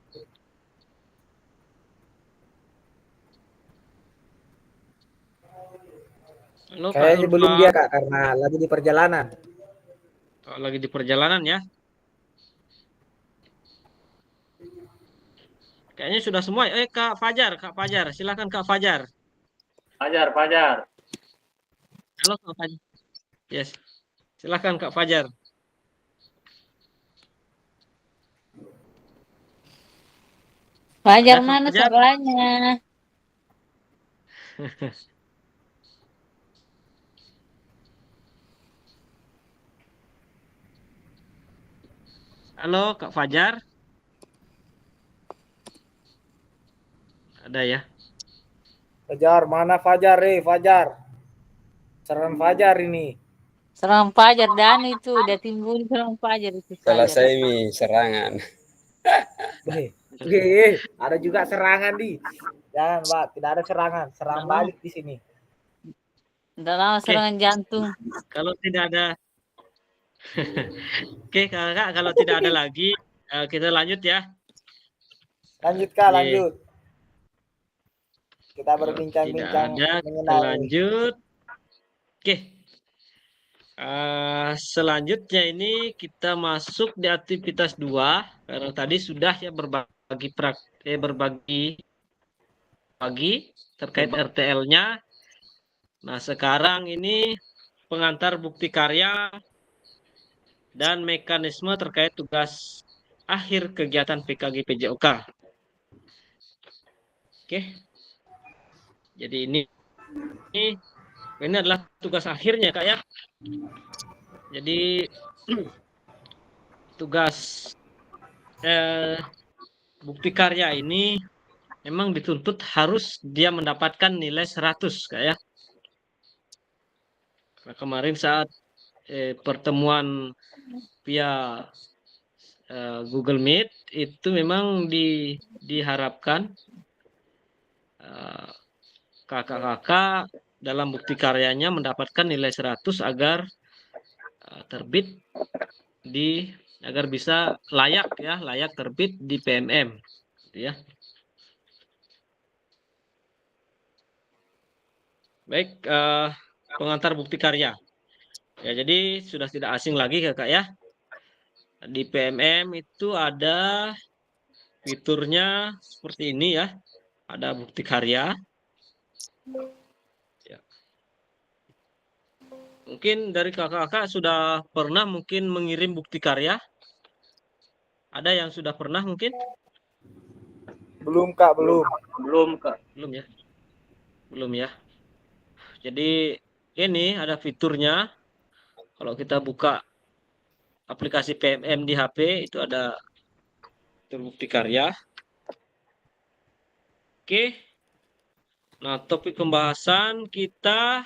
Halo, Kayaknya belum dia Kak, karena lagi di perjalanan. Oh, lagi di perjalanan ya? Kayaknya sudah semua. Kak Fajar, silakan Kak Fajar. Fajar. Halo Kak Fajar. Yes, silakan Kak Fajar. Fajar Ada Kak mana Fajar? suaranya? Halo Kak Fajar. Ada ya? Fajar, mana Fajar, Fajar? Serangan Fajar ini. Serangan Fajar dan itu udah timbul serangan Fajar itu Fajar. Selesai mi serangan. Ada juga serangan di. Jangan, Pak, tidak ada serangan. Serang balik di sini. Udah lama serangan jantung. Kalau tidak ada Oke, Kakak, kalau tidak ada lagi kita lanjut ya. Lanjut Kak, Oke. lanjut. Kita Kalau berbincang-bincang tidak ada, kita mengenai lanjut. Oke. Selanjutnya ini kita masuk di aktivitas 2 karena tadi sudah ya berbagi terkait RTL-nya. Nah, sekarang ini pengantar bukti karya dan mekanisme terkait tugas akhir kegiatan PKG PJOK. Oke. Jadi ini adalah tugas akhirnya Kak ya. Jadi tugas bukti karya ini memang dituntut harus dia mendapatkan nilai 100 Kak ya. Nah, kemarin saat pertemuan via Google Meet itu memang diharapkan kakak-kakak dalam bukti karyanya mendapatkan nilai 100 agar terbit agar bisa layak terbit di PMM gitu ya. Baik, pengantar bukti karya. Ya, jadi sudah tidak asing lagi Kakak ya. Di PMM itu ada fiturnya seperti ini ya. Ada bukti karya. Ya. Mungkin dari kakak-kakak sudah pernah mungkin mengirim bukti karya? Ada yang sudah pernah mungkin? Belum Kak, belum. Belum Kak. Belum ya? Belum ya. Jadi ini ada fiturnya. Kalau kita buka aplikasi PMM di HP itu ada fitur bukti karya. Oke. Nah, topik pembahasan kita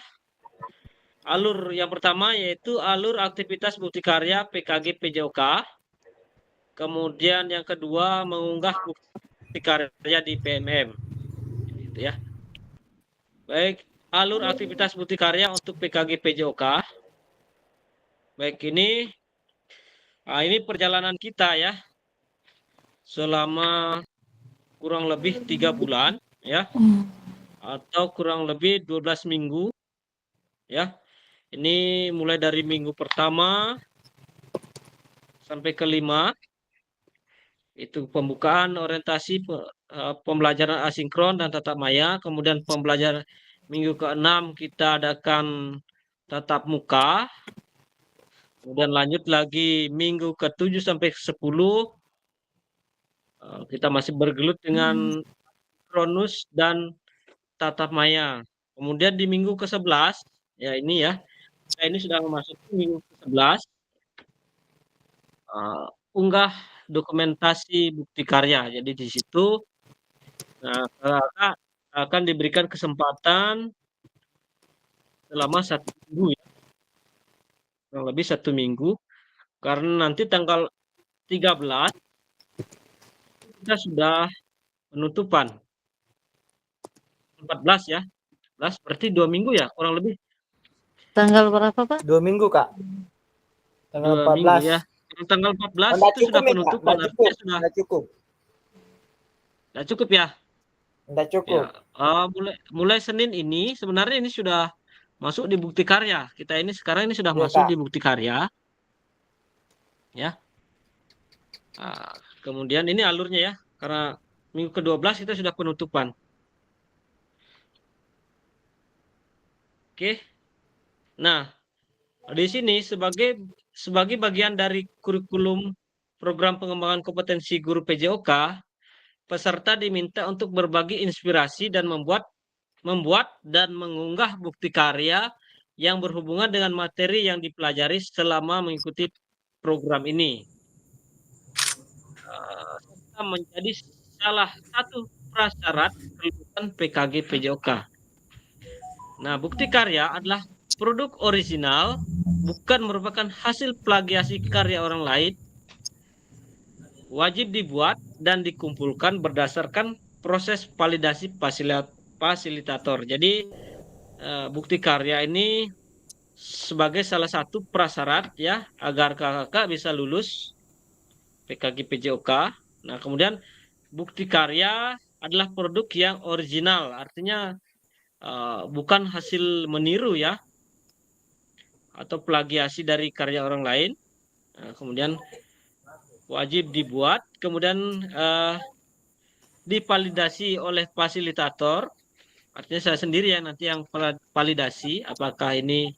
alur yang pertama yaitu alur aktivitas bukti karya PKG PJOK. Kemudian yang kedua mengunggah bukti karya di PMM. Gitu ya. Baik, alur aktivitas bukti karya untuk PKG PJOK. Baik, ini perjalanan kita ya. Selama kurang lebih 3 bulan ya. Atau kurang lebih 12 minggu ya. Ini mulai dari minggu pertama sampai ke-5 itu pembukaan orientasi pembelajaran asinkron dan tatap maya. Kemudian pembelajaran minggu ke-6 kita adakan tatap muka. Kemudian lanjut lagi minggu ke-7 sampai ke-10 kita masih bergelut dengan Kronus dan tatap maya. Kemudian di minggu ke-11 ya ini ya. Ini sudah memasuki minggu ke-11. Unggah dokumentasi bukti karya. Jadi di situ kakak akan diberikan kesempatan selama 1 minggu ya. Kurang lebih 1 minggu. Karena nanti tanggal 13 kita sudah penutupan. 14 ya. 14 berarti 2 minggu ya kurang lebih. Tanggal berapa Pak? 2 minggu Kak. Tanggal 2 minggu 14. ya. Tanggal 14 Nggak itu cukup, sudah Kak. penutupan. Artinya sudah Nggak cukup. Nggak cukup ya. Nggak cukup. Ya, mulai Senin ini sebenarnya ini sudah masuk di bukti karya. Kita ini sekarang ini sudah Iya, masuk Kak. di bukti karya. Ya. Kemudian ini alurnya ya. Karena minggu ke-12 kita sudah penutupan. Oke. Nah, di sini sebagai bagian dari kurikulum program pengembangan kompetensi guru PJOK, peserta diminta untuk berbagi inspirasi dan membuat dan mengunggah bukti karya yang berhubungan dengan materi yang dipelajari selama mengikuti program ini. Menjadi salah satu prasyarat kelulusan PKG PJOK. Nah, bukti karya adalah produk original, bukan merupakan hasil plagiasi karya orang lain. Wajib dibuat dan dikumpulkan berdasarkan proses validasi fasilitator. Jadi bukti karya ini sebagai salah satu prasyarat ya agar kakak bisa lulus PKG PJOK. Nah, kemudian bukti karya adalah produk yang original, artinya bukan hasil meniru ya atau plagiasi dari karya orang lain. Nah, kemudian wajib dibuat, kemudian divalidasi oleh fasilitator, artinya saya sendiri ya nanti yang validasi apakah ini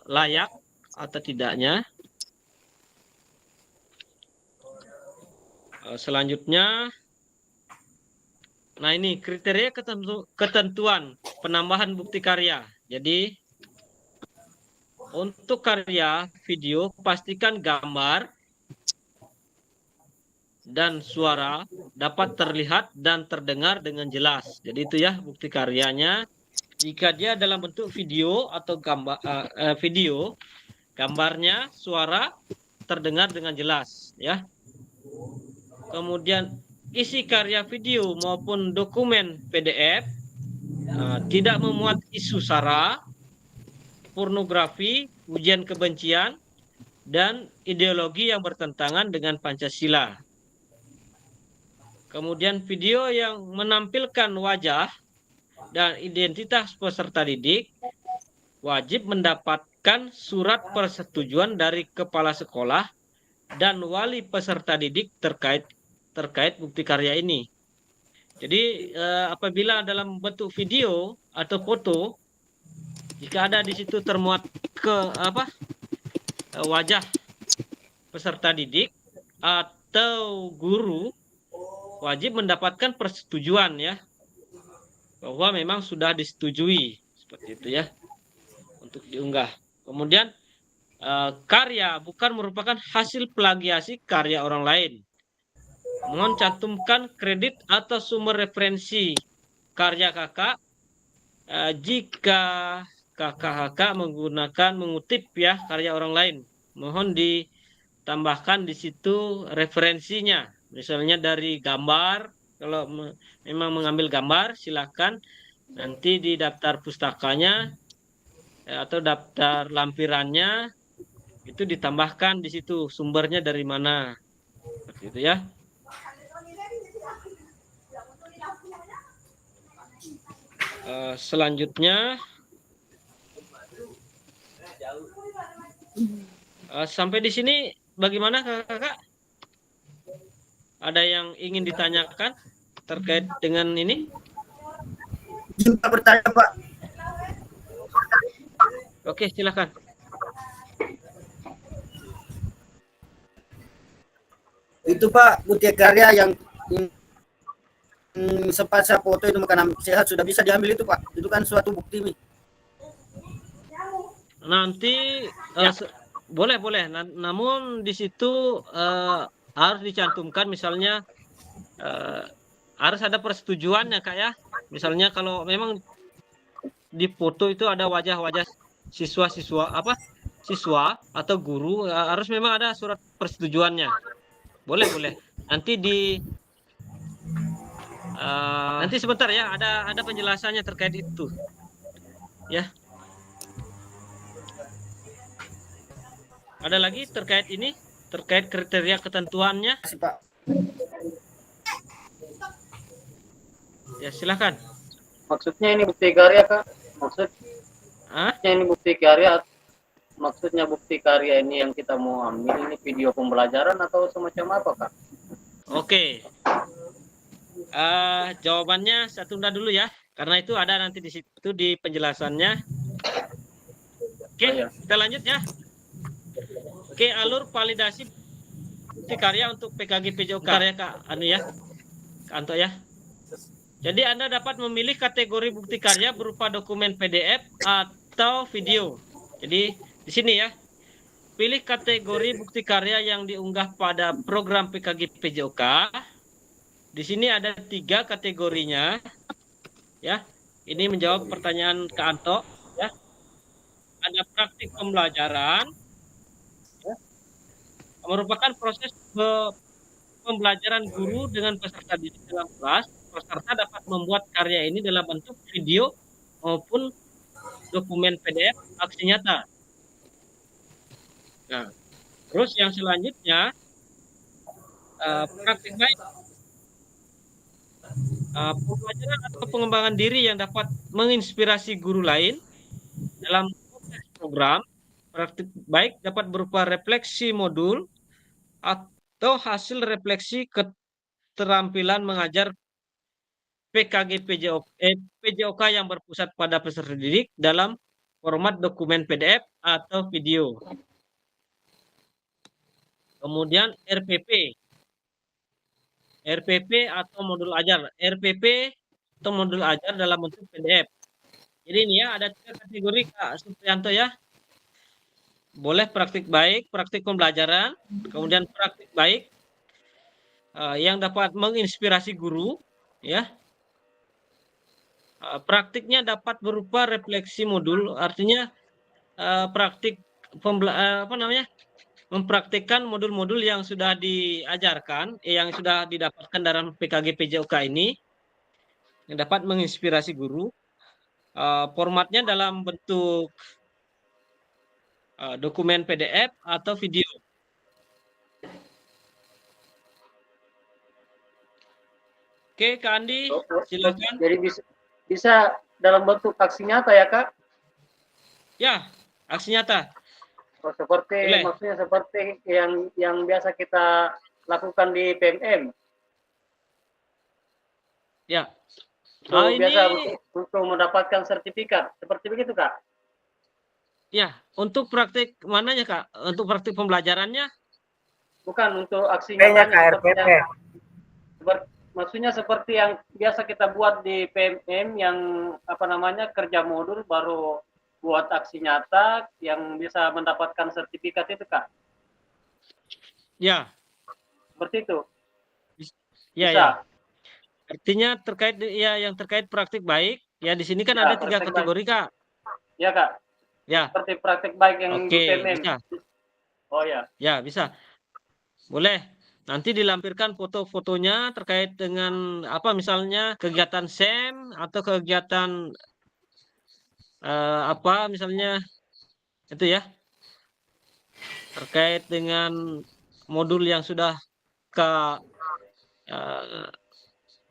layak atau tidaknya. Selanjutnya, nah ini kriteria ketentuan penambahan bukti karya. Jadi untuk karya video pastikan gambar dan suara dapat terlihat dan terdengar dengan jelas. Jadi itu ya bukti karyanya. Jika dia dalam bentuk video atau gambarnya, suara terdengar dengan jelas ya. Kemudian isi karya video maupun dokumen PDF tidak memuat isu sara, pornografi, ujian kebencian, dan ideologi yang bertentangan dengan Pancasila. Kemudian video yang menampilkan wajah dan identitas peserta didik wajib mendapatkan surat persetujuan dari kepala sekolah dan wali peserta didik terkait bukti karya ini. Jadi apabila dalam bentuk video atau foto, jika ada di situ termuat wajah peserta didik atau guru, wajib mendapatkan persetujuan ya, bahwa memang sudah disetujui seperti itu ya untuk diunggah. Kemudian karya bukan merupakan hasil plagiasi karya orang lain. Mohon cantumkan kredit atau sumber referensi karya kakak jika kakak mengutip ya karya orang lain. Mohon ditambahkan di situ referensinya. Misalnya dari gambar, kalau memang mengambil gambar silakan nanti di daftar pustakanya atau daftar lampirannya itu ditambahkan di situ sumbernya dari mana. Seperti itu ya. Selanjutnya sampai di sini bagaimana kakak? Ada yang ingin ditanyakan terkait dengan ini? Jika bertanya Pak. Oke, silakan. Itu Pak, bukti karya yang sempat saya foto itu makanan sehat sudah bisa diambil itu Pak. Itu kan suatu bukti nih. Nanti boleh. Namun di situ harus dicantumkan misalnya harus ada persetujuannya Kak ya. Misalnya kalau memang di foto itu ada wajah-wajah siswa atau guru, harus memang ada surat persetujuannya. Boleh. Nanti nanti sebentar ya, ada penjelasannya terkait itu. Ya. Ada lagi terkait ini, terkait kriteria ketentuannya? Pak. Ya, silakan. Maksudnya ini bukti karya Kak? Maksudnya ini bukti karya? Maksudnya bukti karya ini yang kita mau ambil ini video pembelajaran atau semacam apa Kak? Oke. Jawabannya saya tunda dulu ya, karena itu ada nanti di situ di penjelasannya. Oke, kita lanjut ya. Oke, alur validasi bukti karya untuk PKG PJOK ya Kak Anu ya, Kak Anto ya. Jadi Anda dapat memilih kategori bukti karya berupa dokumen PDF atau video. Jadi di sini ya, pilih kategori bukti karya yang diunggah pada program PKG PJOK. Di sini ada 3 kategorinya, ya. Ini menjawab pertanyaan Kak Anto, ya. Ada praktik pembelajaran, ya, merupakan proses pembelajaran guru dengan peserta didik dalam kelas. Peserta dapat membuat karya ini dalam bentuk video maupun dokumen PDF aksi nyata. Nah, terus yang selanjutnya praktik baik. Pembelajaran atau pengembangan diri yang dapat menginspirasi guru lain dalam proses program. Praktik baik dapat berupa refleksi modul atau hasil refleksi keterampilan mengajar PKG PJOK yang berpusat pada peserta didik dalam format dokumen PDF atau video. Kemudian RPP atau modul ajar. RPP atau modul ajar dalam bentuk PDF. Jadi ini ya ada 3 kategori Kak Supriyanto ya. Boleh praktik baik, praktik pembelajaran, kemudian praktik baik yang dapat menginspirasi guru, ya. Praktiknya dapat berupa refleksi modul, artinya praktik mempraktikkan modul-modul yang sudah diajarkan, yang sudah didapatkan dalam PKG PJOK ini, yang dapat menginspirasi guru. Formatnya dalam bentuk dokumen PDF atau video. Oke, Kak Andi, silakan. Jadi bisa dalam bentuk aksi nyata ya, Kak? Ya, aksi nyata. Oh, seperti maksudnya seperti yang biasa kita lakukan di PMM. Ya. Biasa untuk mendapatkan sertifikat. Seperti begitu, Kak? Ya, untuk praktik mananya, Kak? Untuk praktik pembelajarannya? Bukan, untuk aksi nyatanya. Maksudnya seperti yang biasa kita buat di PMM yang kerja modul baru buat aksi nyata yang bisa mendapatkan sertifikat itu, Kak? Ya. Seperti itu? Ya, ya. Artinya terkait yang terkait praktik baik, ya di sini kan ada 3 kategori, Kak. Ya, Kak. Ya. Seperti praktik baik yang di PMM. Bisa. Oh ya. Ya, bisa. Boleh. Nanti dilampirkan foto-fotonya terkait dengan misalnya kegiatan SEM atau kegiatan misalnya itu ya, terkait dengan modul yang sudah Kak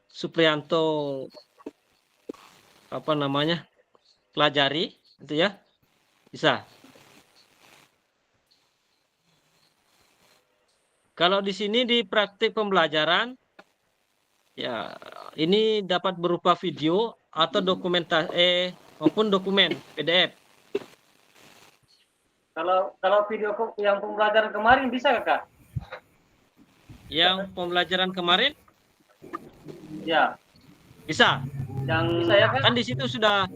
Supriyanto pelajari itu ya, bisa. Kalau di sini di praktik pembelajaran ya ini dapat berupa video atau dokumentasi maupun dokumen PDF. Kalau video yang pembelajaran kemarin bisa nggak, Kak? Yang pembelajaran kemarin? Ya. Bisa. Yang bisa ya, Kak? Kan di situ sudah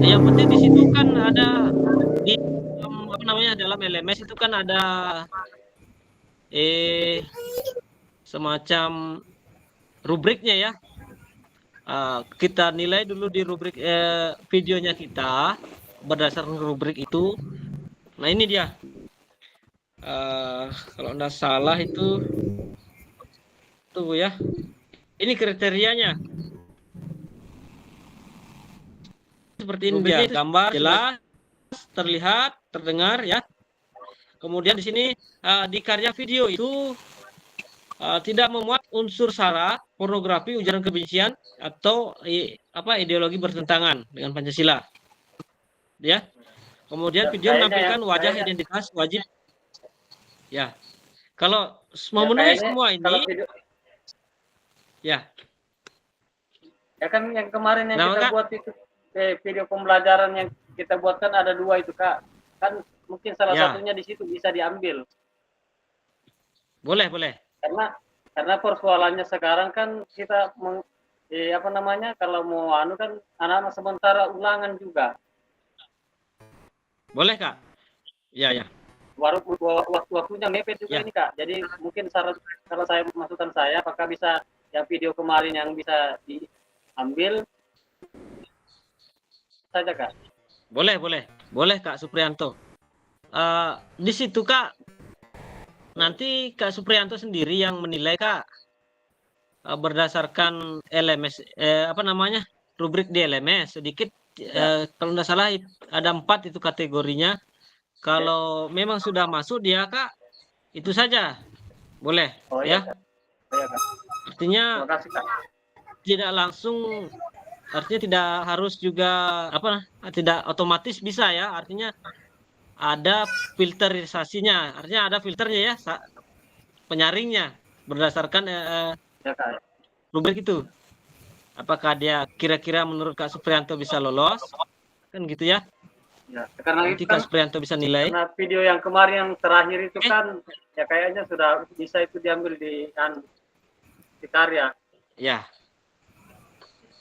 yang penting di situ kan ada di dalam LMS itu kan ada semacam rubriknya ya. Kita nilai dulu di rubrik videonya kita berdasarkan rubrik itu. Nah ini dia, kalau nggak salah itu tuh ya, ini kriterianya seperti ini dia, gambar jelas, terlihat, terdengar ya. Kemudian di sini di karya video itu tidak memuat unsur sara, pornografi, ujaran kebencian atau ideologi bertentangan dengan Pancasila. Ya. Kemudian video menampilkan wajah identitas wajib. Ya. Kalau memenuhi semua ini Ya. Ya kan yang kemarin yang Nah, kita Kak. buat itu video pembelajaran yang kita buat kan ada 2 itu Kak. Kan mungkin salah Ya. satunya di situ bisa diambil. Boleh, boleh. Karena persoalannya sekarang kan kita apa namanya, kalau mau anu kan anak-anak sementara ulangan juga. Boleh, Kak. Ya, ya. Waktunya mepet juga Ya. ini Kak. Jadi mungkin kalau saya masukan saya, apakah bisa yang video kemarin yang bisa diambil saja Kak? Boleh, boleh. Boleh, Kak Suprianto. Di situ, Kak, nanti Kak Suprianto sendiri yang menilai, Kak. Berdasarkan LMS, apa namanya, rubrik di LMS. Sedikit, kalau tidak salah ada 4 itu kategorinya. Kalau memang sudah masuk dia, Kak, itu saja. Boleh, Oh ya. iya Kak. Iya Kak. Artinya Terima kasih Kak. tidak langsung, artinya tidak harus juga apa, tidak otomatis bisa ya. Artinya ada filterisasinya, artinya ada filternya ya, penyaringnya berdasarkan Ya Kak. rubrik itu. Apakah dia kira-kira menurut Kak Suprianto bisa lolos, kan gitu ya? Ya, karena Nanti itu Kak kan Suprianto bisa nilai. karena video yang kemarin yang terakhir itu kan ya kayaknya sudah bisa itu diambil di karya. Ya,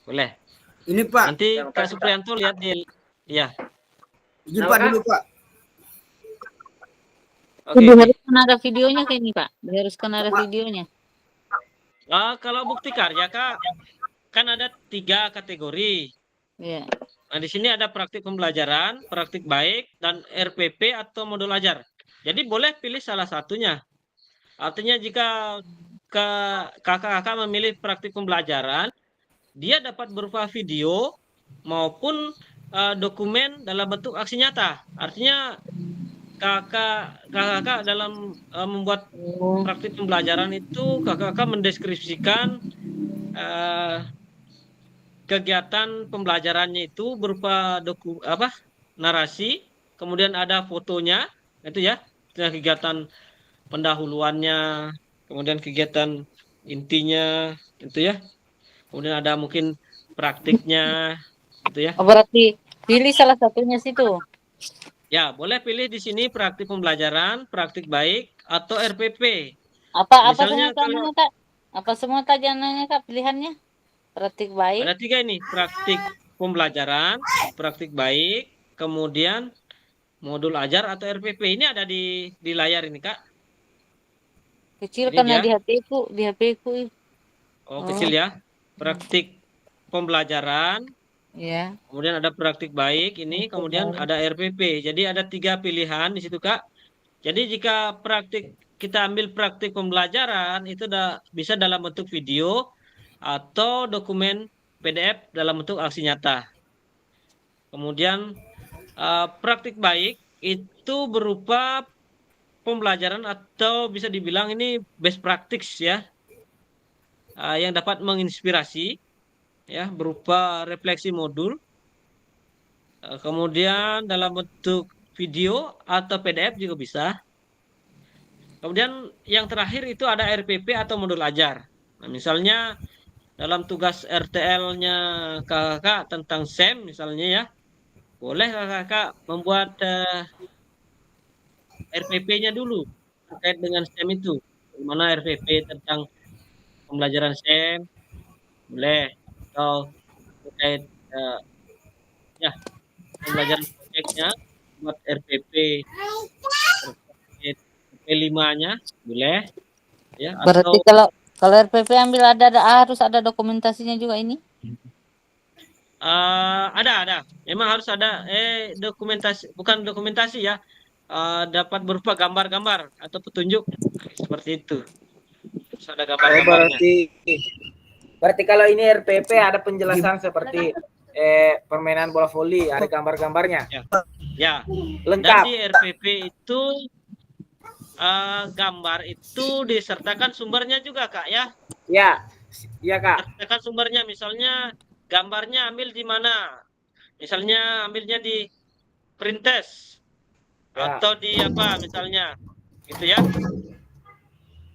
boleh. Ini Pak. Nanti Ya, Kak makasih, Suprianto lihat di, ya. Izin Nah, Pak Kak. dulu Pak. Oke. Diharuskan ada videonya kayak ini Pak. Diharuskan ada videonya. Kalau bukti karya Kak, kan ada 3 kategori. Iya. Nah, di sini ada praktik pembelajaran, praktik baik, dan RPP atau modul ajar. Jadi boleh pilih salah satunya. Artinya jika kakak-kakak memilih praktik pembelajaran, dia dapat berupa video maupun dokumen dalam bentuk aksi nyata. Artinya kakak dalam membuat praktik pembelajaran itu kakak mendeskripsikan kegiatan pembelajarannya itu berupa narasi, kemudian ada fotonya, itu ya, kegiatan pendahuluannya, kemudian kegiatan intinya, itu ya, kemudian ada mungkin praktiknya, itu ya. Oh, berarti pilih salah satunya situ. Ya, boleh pilih di sini praktik pembelajaran, praktik baik, atau RPP. Apa Misalnya semua kalau Kak? Apa semua tajanannya Kak pilihannya? Praktik baik. ada 3 ini, praktik pembelajaran, praktik baik, kemudian modul ajar atau RPP. Ini ada di layar ini, Kak. Kecil Jadi karena dia- di HP-ku. Oh, kecil ya. Praktik pembelajaran, Ya. kemudian ada praktik baik ini, kemudian ada RPP. Jadi ada 3 pilihan di situ, Kak. Jadi jika kita ambil praktik pembelajaran itu bisa dalam bentuk video atau dokumen PDF dalam bentuk aksi nyata. Kemudian praktik baik itu berupa pembelajaran atau bisa dibilang ini best practice ya, yang dapat menginspirasi ya, berupa refleksi modul. Kemudian dalam bentuk video atau PDF juga bisa. Kemudian yang terakhir itu ada RPP atau modul ajar. Nah, misalnya dalam tugas RTL-nya kakak tentang SEM misalnya ya, boleh kakak membuat RPP-nya dulu terkait dengan SEM itu. Bagaimana RPP tentang pembelajaran SEM, boleh. Atau terkait ya pembelajaran proyeknya, buat RPP 5-nya, boleh. Ya, Berarti atau kalau RPP ambil harus ada dokumentasinya juga ini. ada. Memang harus ada dokumentasi, bukan dokumentasi ya. Dapat berupa gambar-gambar atau petunjuk seperti itu. Terus ada gambar-gambarnya. Berarti kalau ini RPP ada penjelasan seperti permainan bola voli, ada gambar-gambarnya. Ya. Lengkap. Dan di RPP itu gambar itu disertakan sumbernya juga, Kak ya. Ya. Iya, Kak. Sertakan sumbernya, misalnya gambarnya ambil di mana? Misalnya ambilnya di Printes atau di apa misalnya, gitu ya.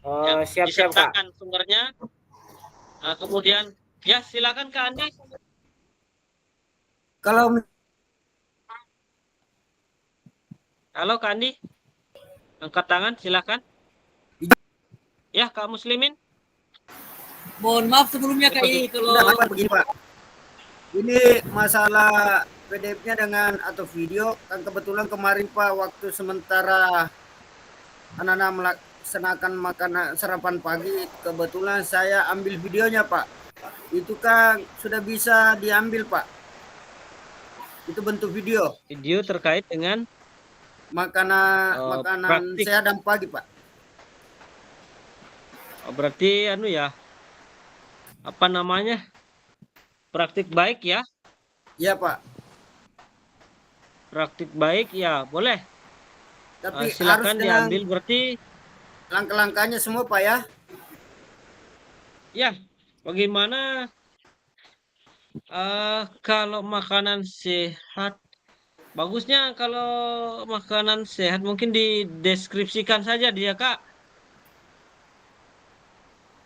Siap-siap, Kak. Disertakan sumbernya. Kemudian ya silakan Kak Andi. Kalau Halo Kak Andi. Angkat tangan silakan. Ya Kak Muslimin. Mohon maaf sebelumnya Kak I, kalau Enggak, begini Pak. Ini masalah PDF-nya dengan atau video kan kebetulan kemarin Pak waktu sementara anak-anak melaksanakan makanan sarapan pagi kebetulan saya ambil videonya Pak. Itu kan sudah bisa diambil Pak. Itu bentuk video. Video terkait dengan makanan praktik. sehat dan pagi Pak. Berarti anu ya. Apa namanya? Praktik baik ya? Iya Pak. Praktik baik ya, boleh. Tapi silakan harus dengan diambil berarti langkah-langkahnya semua Pak ya. ya, bagaimana kalau makanan sehat? Bagusnya kalau makanan sehat mungkin dideskripsikan saja dia Kak.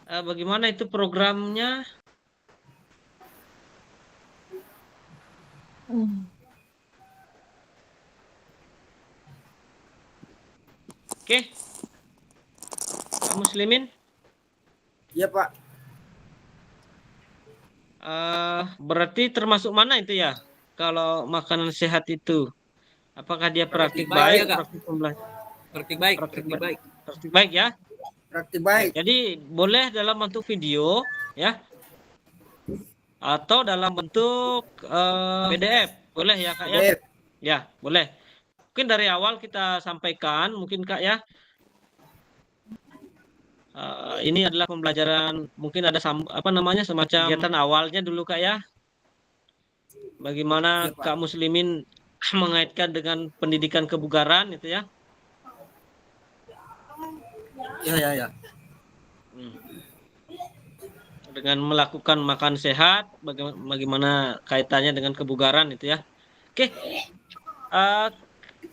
Bagaimana itu programnya? Oke. Kak Muslimin? Iya Pak. Berarti termasuk mana itu ya? Kalau makanan sehat itu, apakah dia praktik baik baik, ya, Kak? praktik pembelajaran? praktik baik, Praktik baik ya. Praktik baik. Jadi boleh dalam bentuk video ya, atau dalam bentuk PDF, boleh ya Kak ya? PDF. Ya boleh. Mungkin dari awal kita sampaikan, mungkin Kak ya. Ini adalah pembelajaran, mungkin ada semacam kegiatan awalnya dulu Kak ya. Bagaimana Iya, Pak. Kak Muslimin mengaitkan dengan pendidikan kebugaran itu ya. Ya. Dengan melakukan makan sehat, bagaimana kaitannya dengan kebugaran itu ya. Oke.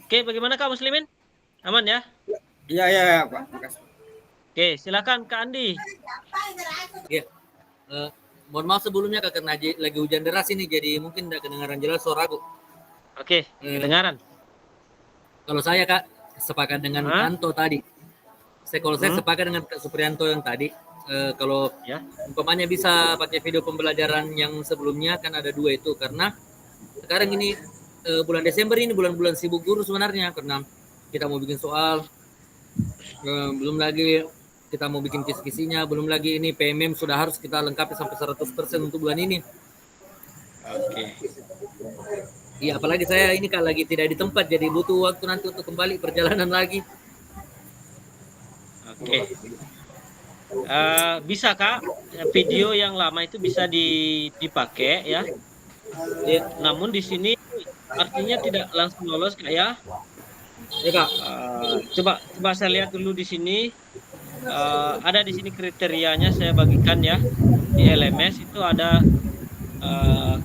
Oke, bagaimana Kak Muslimin? Aman ya? Iya Pak. Makasih. Oke, silakan Kak Andi. Iya. Mohon maaf sebelumnya Kak karena lagi hujan deras ini jadi mungkin tidak kedengaran jelas suaraku. Oke, kedengaran. Kalau saya Kak sepakat dengan Anto tadi. Kalau saya sepakat dengan Kak Suprianto yang tadi. Kalau ya, umpamanya bisa pakai video pembelajaran yang sebelumnya kan ada 2 itu karena sekarang ini bulan Desember ini bulan-bulan sibuk guru sebenarnya karena kita mau bikin soal, belum lagi kita mau bikin kisi-kisinya, belum lagi ini PMM sudah harus kita lengkapi sampai 100% untuk bulan ini. Oke. Iya, apalagi saya ini Kak lagi tidak di tempat jadi butuh waktu nanti untuk kembali perjalanan lagi. Oke. Bisa Kak, video yang lama itu bisa dipakai ya. Namun di sini artinya tidak langsung lolos Kak ya. Ya Kak. Coba saya lihat dulu di sini. Ada di sini kriterianya saya bagikan ya. Di LMS itu ada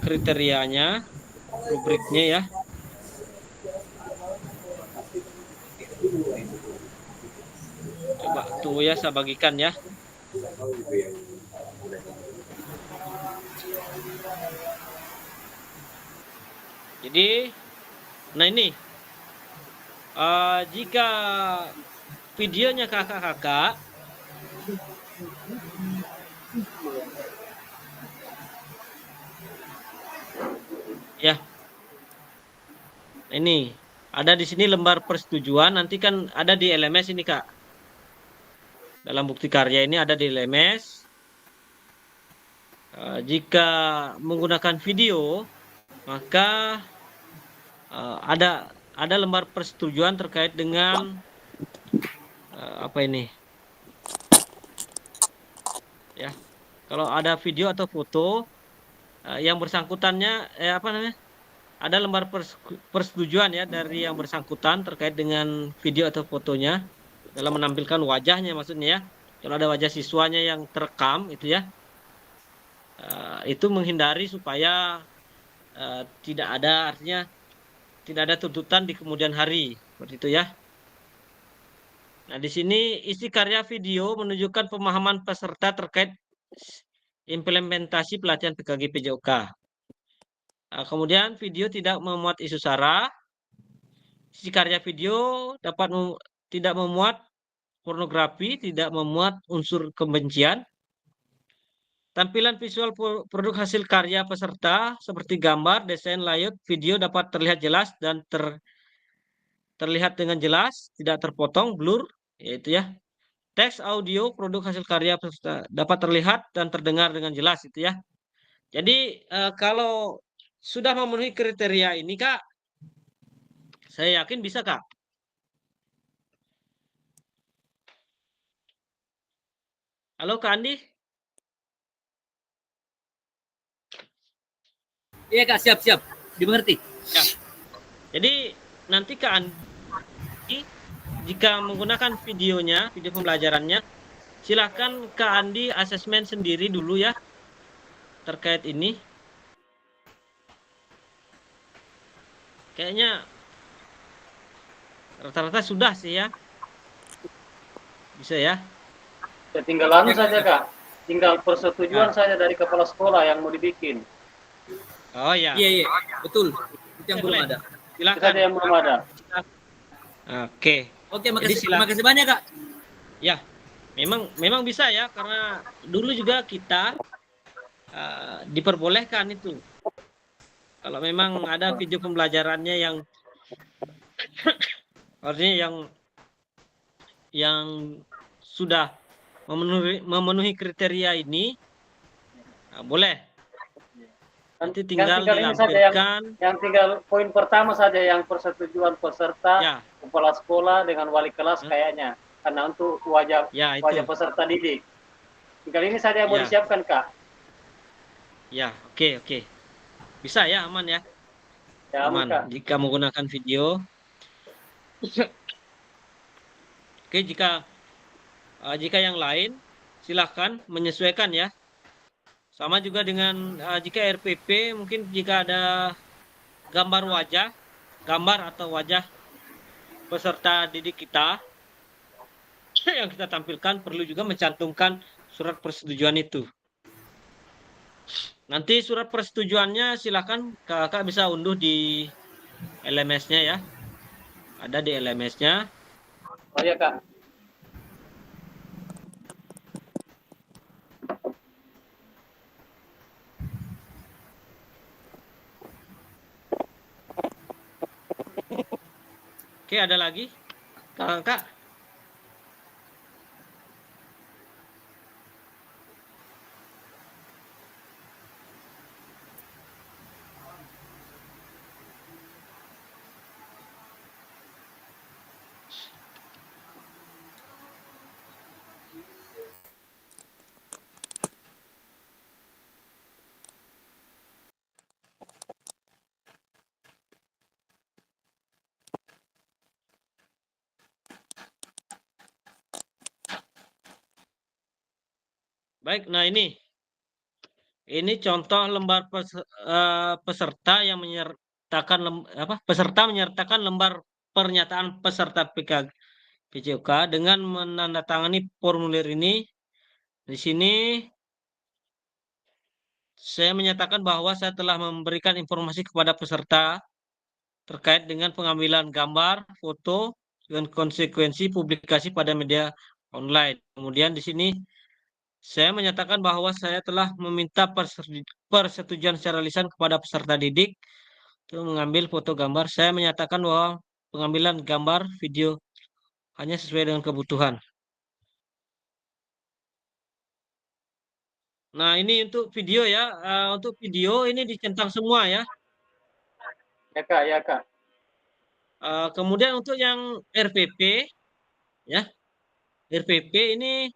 kriterianya, rubriknya ya. Coba tuh ya saya bagikan ya. Jadi, nah ini, jika videonya kakak-kakak, ya, ini ada di sini lembar persetujuan. Nanti kan ada di LMS ini Kak. Dalam bukti karya ini ada di LMS. Jika menggunakan video, maka ada lembar persetujuan terkait dengan apa ini? Ya, kalau ada video atau foto yang bersangkutannya, apa namanya? Ada lembar persetujuan ya dari yang bersangkutan terkait dengan video atau fotonya dalam menampilkan wajahnya maksudnya ya. Kalau ada wajah siswanya yang terekam itu ya, itu menghindari supaya tidak ada, artinya tidak ada tuntutan di kemudian hari seperti itu ya. Nah di sini isi karya video menunjukkan pemahaman peserta terkait implementasi pelatihan PKG PJOK. Kemudian video tidak memuat isu sara. Isi karya video dapat tidak memuat pornografi, tidak memuat unsur kebencian. Tampilan visual produk hasil karya peserta seperti gambar, desain, layout, video dapat terlihat jelas dan terlihat dengan jelas, tidak terpotong, blur, yaitu ya. Teks, audio, produk hasil karya peserta dapat terlihat dan terdengar dengan jelas, itu ya. Jadi kalau sudah memenuhi kriteria ini, Kak, saya yakin bisa, Kak. Halo, Kak Andi? Iya Kak, siap. Dimengerti. Ya. Jadi nanti Kak Andi, jika menggunakan videonya, video pembelajarannya, silakan Kak Andi asesmen sendiri dulu ya terkait ini. Kayaknya rata-rata sudah sih ya. Bisa ya. Ya tinggal anu saja Kak, tinggal persetujuan saja dari kepala sekolah yang mau dibikin. Oh ya. Iya, betul. Itu yang belum ada. Silakan. Itu yang belum ada. Oke, makasih. Terima kasih banyak Kak. Ya, memang bisa ya, karena dulu juga kita diperbolehkan itu. Kalau memang ada video pembelajarannya yang artinya yang sudah memenuhi kriteria ini, boleh. Nanti tinggal dilampirkan. Yang tinggal poin pertama saja yang persetujuan peserta, kepala sekolah dengan wali kelas kayaknya, karena untuk wajah peserta didik. Tinggal ini saja yang mau disiapkan Kak. Ya, oke. Bisa ya, aman ya. Ya, aman Kak. Jika menggunakan video. Oke, jika yang lain silahkan menyesuaikan ya. Sama juga dengan jika RPP, mungkin jika ada gambar atau wajah peserta didik kita yang kita tampilkan, perlu juga mencantumkan surat persetujuan itu. Nanti surat persetujuannya silakan kakak bisa unduh di LMS-nya ya. Ada di LMS-nya. Oh iya Kak. Oke, ada lagi? Kak. Baik, nah ini contoh lembar peserta yang menyertakan lembar pernyataan peserta PJOK dengan menandatangani formulir ini. Di sini saya menyatakan bahwa saya telah memberikan informasi kepada peserta terkait dengan pengambilan gambar, foto, dengan konsekuensi publikasi pada media online. Kemudian di sini saya menyatakan bahwa saya telah meminta persetujuan secara lisan kepada peserta didik untuk mengambil foto gambar. Saya menyatakan bahwa pengambilan gambar, video hanya sesuai dengan kebutuhan. Nah, ini untuk video ya. Untuk video ini dicentang semua ya. Ya Kak. Kemudian untuk yang RPP, ya. RPP ini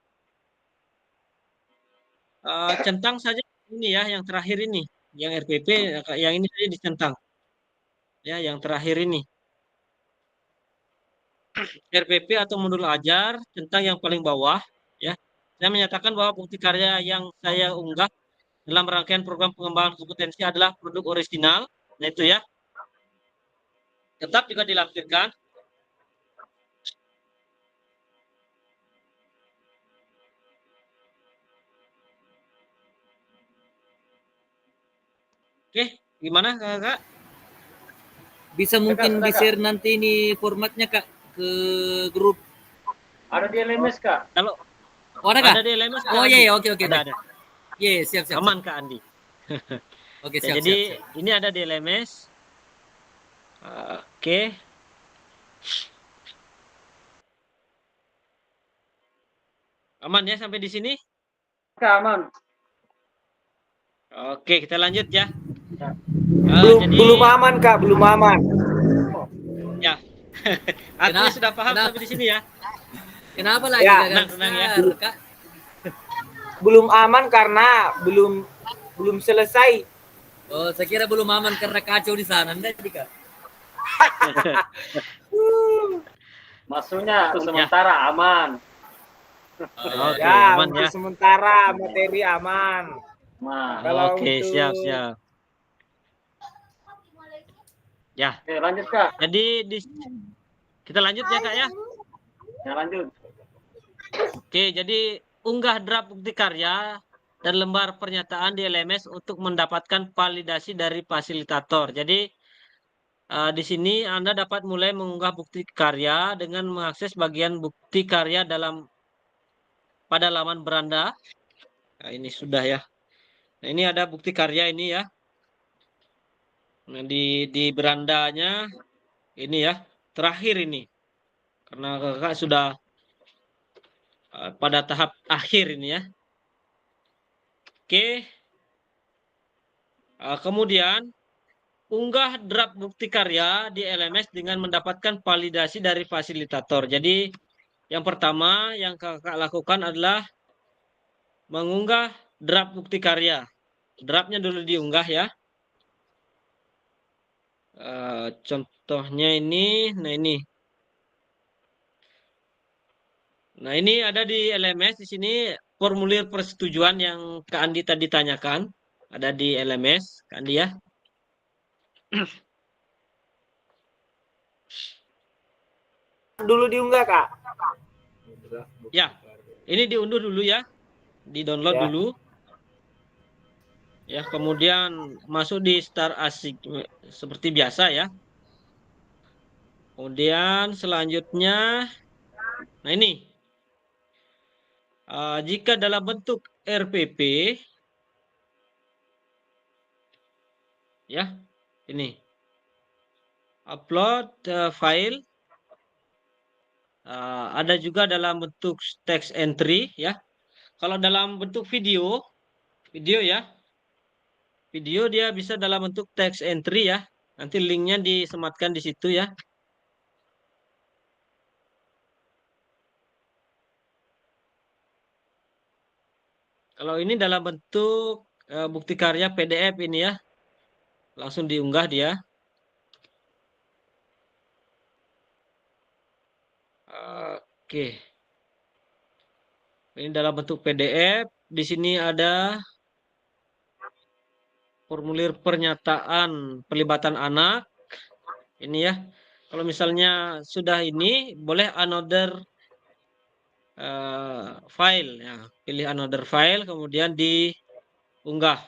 centang saja ini ya, yang terakhir ini. Yang RPP, yang ini saja dicentang. Ya, yang terakhir ini. RPP atau modul ajar, centang yang paling bawah. Ya. Saya menyatakan bahwa bukti karya yang saya unggah dalam rangkaian program pengembangan kompetensi adalah produk orisinal. Nah itu ya. Tetap juga dilampirkan. Oke, gimana Kakak? Bisa mungkin di-share nanti ini formatnya Kak ke grup. Ada di LMS Kak? Kalau ada Kak? Ada di LMS Kak Oh Andi. iya, oke. Ada. Iya, siap. Aman Kak Andi. Oke, Ya, siap. jadi ini ada di LMS. Oke. Aman ya sampai di sini? Aman. Oke, kita lanjut ya. Belum aman Kak, belum aman. Ya. Artinya sudah paham sampai di sini ya? Kenapa lagi Ya, tenang ya. Kak? Belum aman karena belum selesai. Oh, saya kira belum aman karena kacau di sana. Enggak jadi Kak. Maksudnya untuk sementara aman. Oke, Ya, aman untuk ya. sementara materi aman. Kalau Oke, untuk siap. Ya. Oke, lanjut Kak. Jadi kita lanjut ya Kak ya. Ya lanjut. Oke, jadi unggah draft bukti karya dan lembar pernyataan di LMS untuk mendapatkan validasi dari fasilitator. Jadi di sini Anda dapat mulai mengunggah bukti karya dengan mengakses bagian bukti karya pada laman beranda. Nah, ini sudah ya. Nah, ini ada bukti karya ini ya. Nah, di berandanya ini ya, terakhir ini. Karena Kakak sudah pada tahap akhir ini ya. Oke. Kemudian unggah draft bukti karya di LMS dengan mendapatkan validasi dari fasilitator. Jadi yang pertama yang Kakak lakukan adalah mengunggah draft bukti karya. Draftnya dulu diunggah ya. Contohnya ini, nah ini ada di LMS di sini formulir persetujuan yang Kak Andi tadi tanyakan, ada di LMS, Kak Andi ya. dulu diunggah Kak. Ya, ini diunduh dulu ya, di-download Ya. dulu. Ya, kemudian masuk di Start Asik seperti biasa ya. Kemudian selanjutnya, nah ini, jika dalam bentuk RPP, ya, ini, upload file, ada juga dalam bentuk text entry ya. Kalau dalam bentuk video ya, video dia bisa dalam bentuk text entry ya. Nanti linknya disematkan di situ ya. Kalau ini dalam bentuk bukti karya PDF ini ya, langsung diunggah dia. Oke. Ini dalam bentuk PDF. Di sini ada formulir pernyataan pelibatan anak. Ini ya. Kalau misalnya sudah ini, boleh another file ya. Pilih another file, kemudian diunggah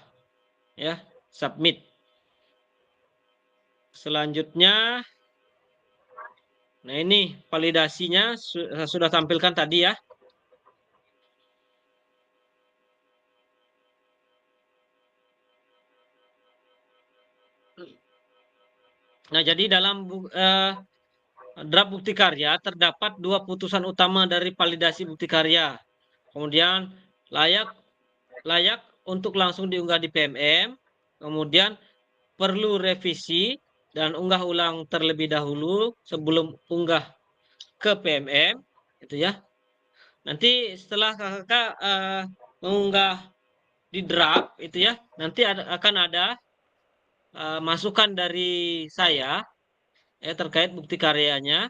ya, submit. Selanjutnya, nah ini validasinya sudah tampilkan tadi ya. Nah, jadi dalam draft bukti karya terdapat dua putusan utama dari validasi bukti karya. Kemudian layak untuk langsung diunggah di PMM. Kemudian perlu revisi dan unggah ulang terlebih dahulu sebelum unggah ke PMM, gitu ya. Nanti setelah kakak mengunggah di draft itu ya, nanti akan ada masukan dari saya terkait bukti karyanya.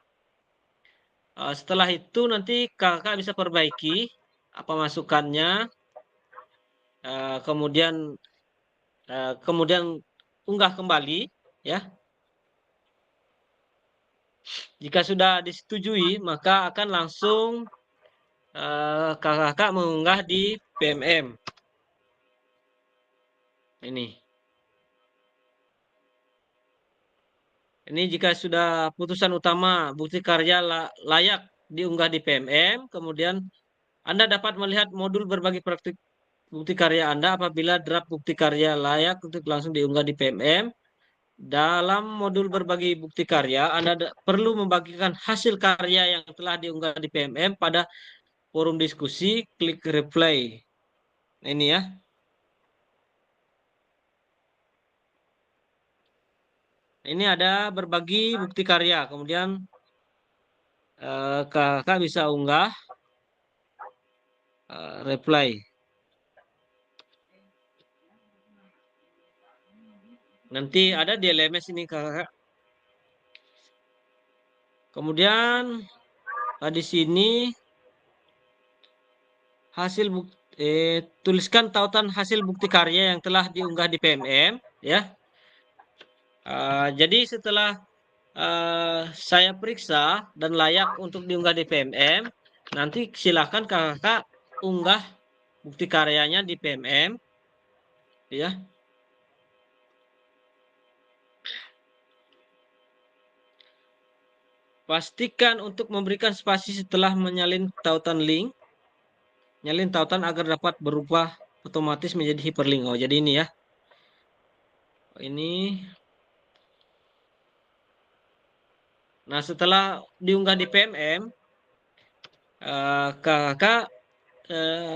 Setelah itu nanti kakak bisa perbaiki apa masukannya, kemudian unggah kembali ya. Jika sudah disetujui, maka akan langsung kakak mengunggah di PMM. Ini. Ini jika sudah putusan utama bukti karya layak diunggah di PMM, kemudian Anda dapat melihat modul berbagi praktik bukti karya Anda apabila draft bukti karya layak untuk langsung diunggah di PMM. Dalam modul berbagi bukti karya, Anda perlu membagikan hasil karya yang telah diunggah di PMM pada forum diskusi, klik reply. Nah, ini ya. Ini ada berbagi bukti karya, kemudian kakak bisa unggah, reply. Nanti ada di LMS ini kakak. Kemudian di sini hasil bukti, tuliskan tautan hasil bukti karya yang telah diunggah di PMM, ya. Jadi setelah saya periksa dan layak untuk diunggah di PMM, nanti silakan kakak unggah bukti karyanya di PMM, ya. Pastikan untuk memberikan spasi setelah menyalin tautan link. Nyalin tautan agar dapat berubah otomatis menjadi hyperlink. Oh, jadi ini ya. Ini. Nah, setelah diunggah di PMM, kakak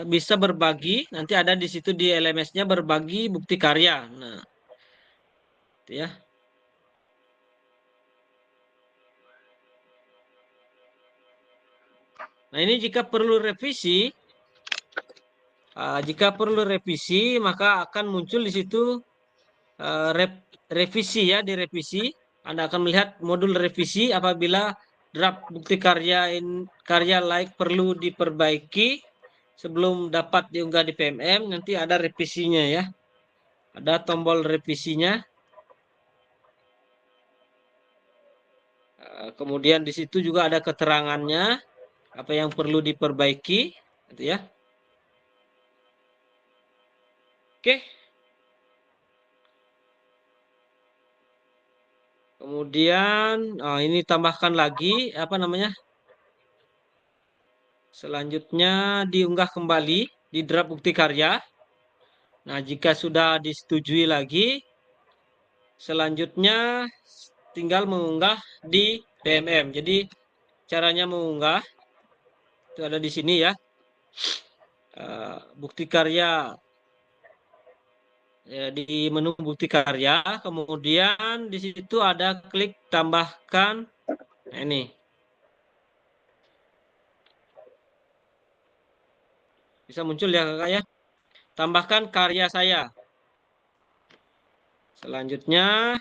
bisa berbagi. Nanti ada di situ di LMS-nya berbagi bukti karya. Nah, itu ya. Nah, ini jika perlu revisi, maka akan muncul di situ revisi ya, di revisi. Anda akan melihat modul revisi apabila draft bukti karya layak perlu diperbaiki sebelum dapat diunggah di PMM, nanti ada revisinya ya. Ada tombol revisinya. Kemudian di situ juga ada keterangannya apa yang perlu diperbaiki, gitu ya. Oke. Kemudian ini tambahkan lagi apa namanya? Selanjutnya diunggah kembali di draft bukti karya. Nah, jika sudah disetujui lagi, selanjutnya tinggal mengunggah di PMM. Jadi caranya mengunggah itu ada di sini ya. Bukti karya ya, di menu bukti karya, kemudian di situ ada klik tambahkan. Nah, ini bisa muncul ya kakak ya. Tambahkan karya saya. Selanjutnya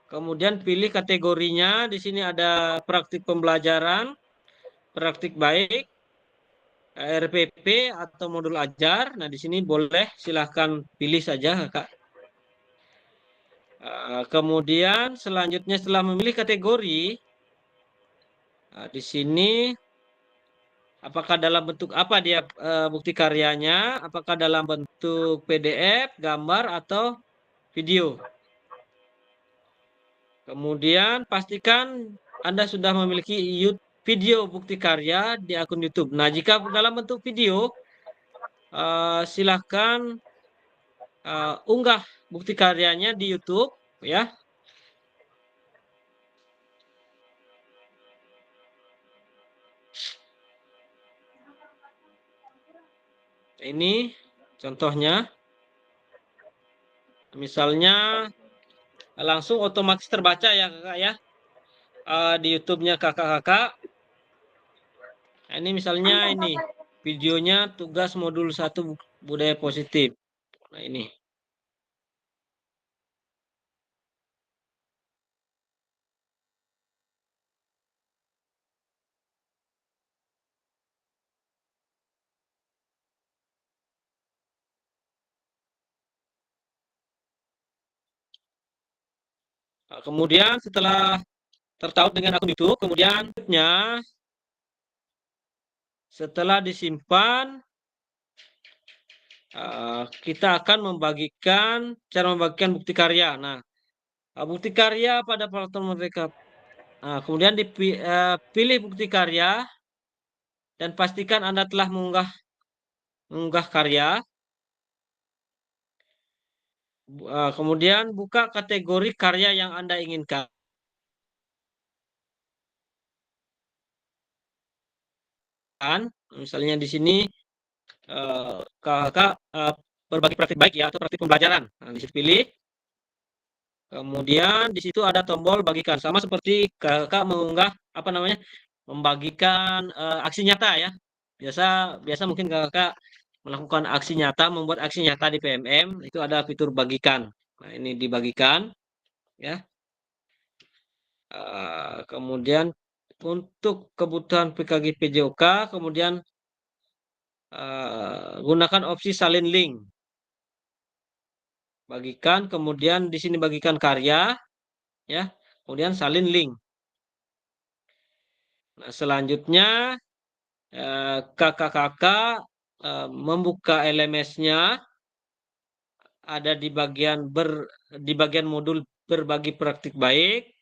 kemudian pilih kategorinya. Di sini ada praktik pembelajaran, praktik baik, RPP atau modul ajar. Nah, di sini boleh silahkan pilih saja kakak. Kemudian selanjutnya setelah memilih kategori, di sini apakah dalam bentuk apa dia bukti karyanya, apakah dalam bentuk PDF, gambar atau video. Kemudian pastikan Anda sudah memiliki video bukti karya di akun YouTube. Nah, jika dalam bentuk video, silahkan unggah bukti karyanya di YouTube, ya. Ini contohnya. Misalnya langsung otomatis terbaca ya kakak ya. Di YouTube-nya kakak-kakak. Ini misalnya ini videonya tugas modul 1 budaya positif. Nah, ini. Nah, kemudian setelah tertaut dengan akun YouTube, kemudian setelah disimpan, kita akan membagikan cara membagikan bukti karya. Nah, Bukti karya pada platform mereka. Kemudian pilih bukti karya dan pastikan Anda telah mengunggah karya. Kemudian buka kategori karya yang Anda inginkan. Misalnya di sini kakak berbagi praktik baik ya atau praktik pembelajaran. Di situ pilih. Kemudian di situ ada tombol bagikan, sama seperti kakak mengunggah membagikan aksi nyata ya. Biasa mungkin kakak melakukan aksi nyata, membuat aksi nyata di PMM, itu ada fitur bagikan. Nah, ini dibagikan ya. Kemudian untuk kebutuhan PKG PJOK, kemudian gunakan opsi salin link. Bagikan, kemudian di sini bagikan karya ya, kemudian salin link. Nah, selanjutnya kakak-kakak membuka LMS-nya, ada di bagian modul berbagi praktik baik.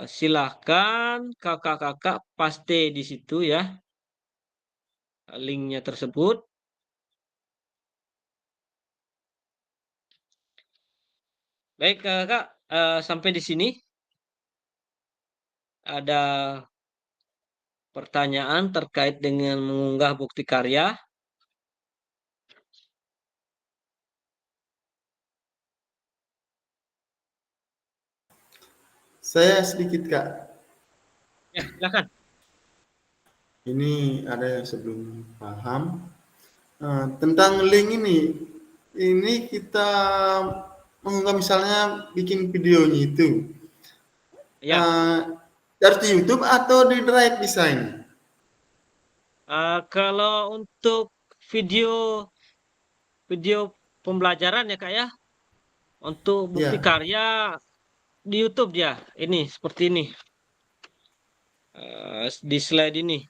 Silahkan kakak-kakak paste di situ ya linknya tersebut. Baik kakak, sampai di sini ada pertanyaan terkait dengan mengunggah bukti karya? Saya sedikit, Kak. Ya, silakan. Ini ada yang sebelum paham. Tentang link ini kita mengunggah misalnya bikin videonya itu. Ya. Dari di YouTube atau di Drive Design? Kalau untuk video pembelajaran ya Kak ya, untuk bukti karya di YouTube dia, ini seperti ini, di slide ini,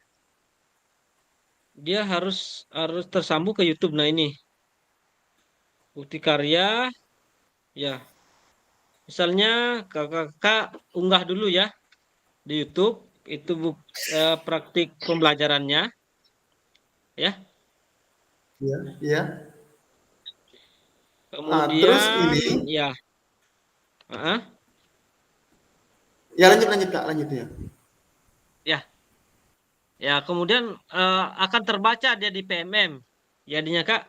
dia harus tersambung ke YouTube. Nah ini bukti karya, ya, misalnya kakak unggah dulu ya di YouTube, itu praktik pembelajarannya, ya. Iya. Kemudian terus ini ya. Ya lanjut Kak, lanjut ya. Ya, kemudian akan terbaca dia di PMM. Jadinya Kak,